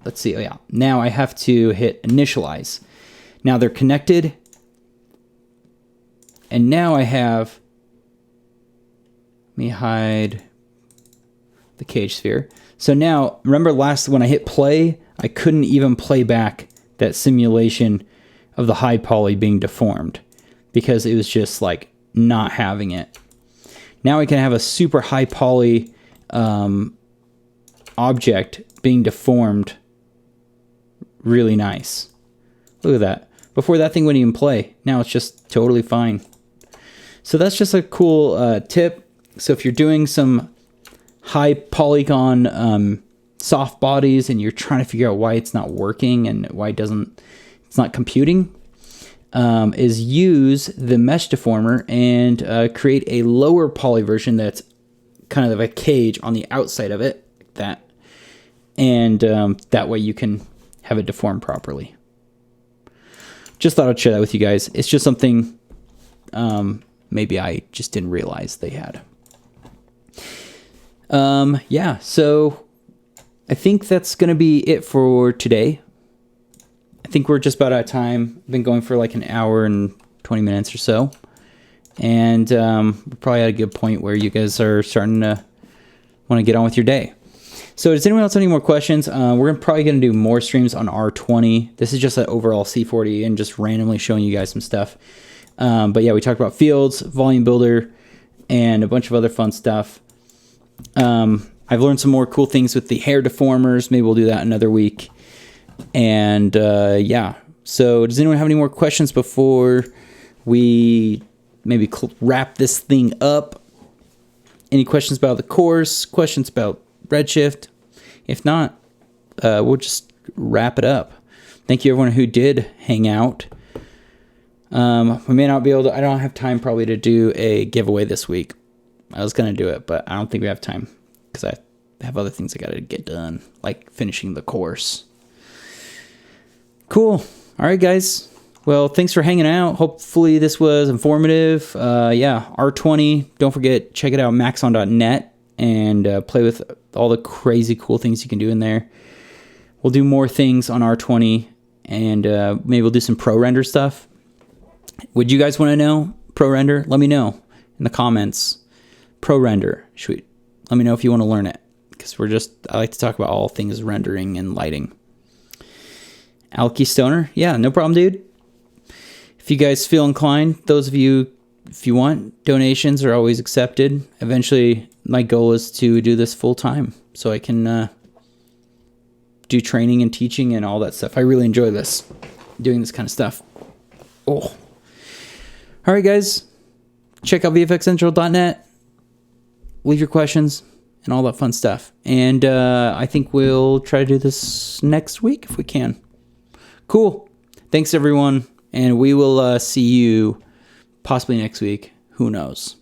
let's see. Oh, yeah. Now I have to hit initialize. Now they're connected. And now I have, let me hide the cage sphere. So now, remember when I hit play, I couldn't even play back that simulation of the high poly being deformed because it was just like not having it. Now I can have a super high poly object being deformed really nice. Look at that. Before that thing wouldn't even play. Now it's just totally fine. So that's just a cool tip. So if you're doing some high polygon soft bodies and you're trying to figure out why it's not working and why it's not computing, is use the mesh deformer and create a lower poly version that's kind of a cage on the outside of it, like that. And that way you can have it deform properly. Just thought I'd share that with you guys. It's just something maybe I just didn't realize they had. Yeah, so I think that's going to be it for today. I think we're just about out of time. I've been going for like an hour and 20 minutes or so. And we're probably at a good point where you guys are starting to want to get on with your day. So does anyone else have any more questions? We're probably going to do more streams on R20. This is just an overall C40 and just randomly showing you guys some stuff. But yeah, we talked about fields, volume builder, and a bunch of other fun stuff. I've learned some more cool things with the hair deformers. Maybe we'll do that another week. And yeah, so does anyone have any more questions before we maybe wrap this thing up? any questions about the course, questions about Redshift. If not, we'll just wrap it up. Thank you everyone who did hang out. We may not be able to, I don't have time probably to do a giveaway this week. I was going to do it, but I don't think we have time because I have other things I got to get done, like finishing the course. Cool. All right, guys. Well, thanks for hanging out. Hopefully this was informative. Yeah, R20. Don't forget, check it out, maxon.net, and play with all the crazy cool things you can do in there. We'll do more things on R20, and maybe we'll do some pro render stuff. Would you guys want to know pro render? Let me know in the comments. Pro render. Let me know if you want to learn it, because I like to talk about all things rendering and lighting. Alky Stoner. Yeah, no problem, dude. If you guys feel inclined, those of you, if you want, donations are always accepted. Eventually, my goal is to do this full time so I can do training and teaching and all that stuff. I really enjoy this, doing this kind of stuff. Oh. All right, guys. Check out VFXCentral.net. Leave your questions and all that fun stuff. And I think we'll try to do this next week if we can. Cool. Thanks, everyone. And we will see you possibly next week. Who knows?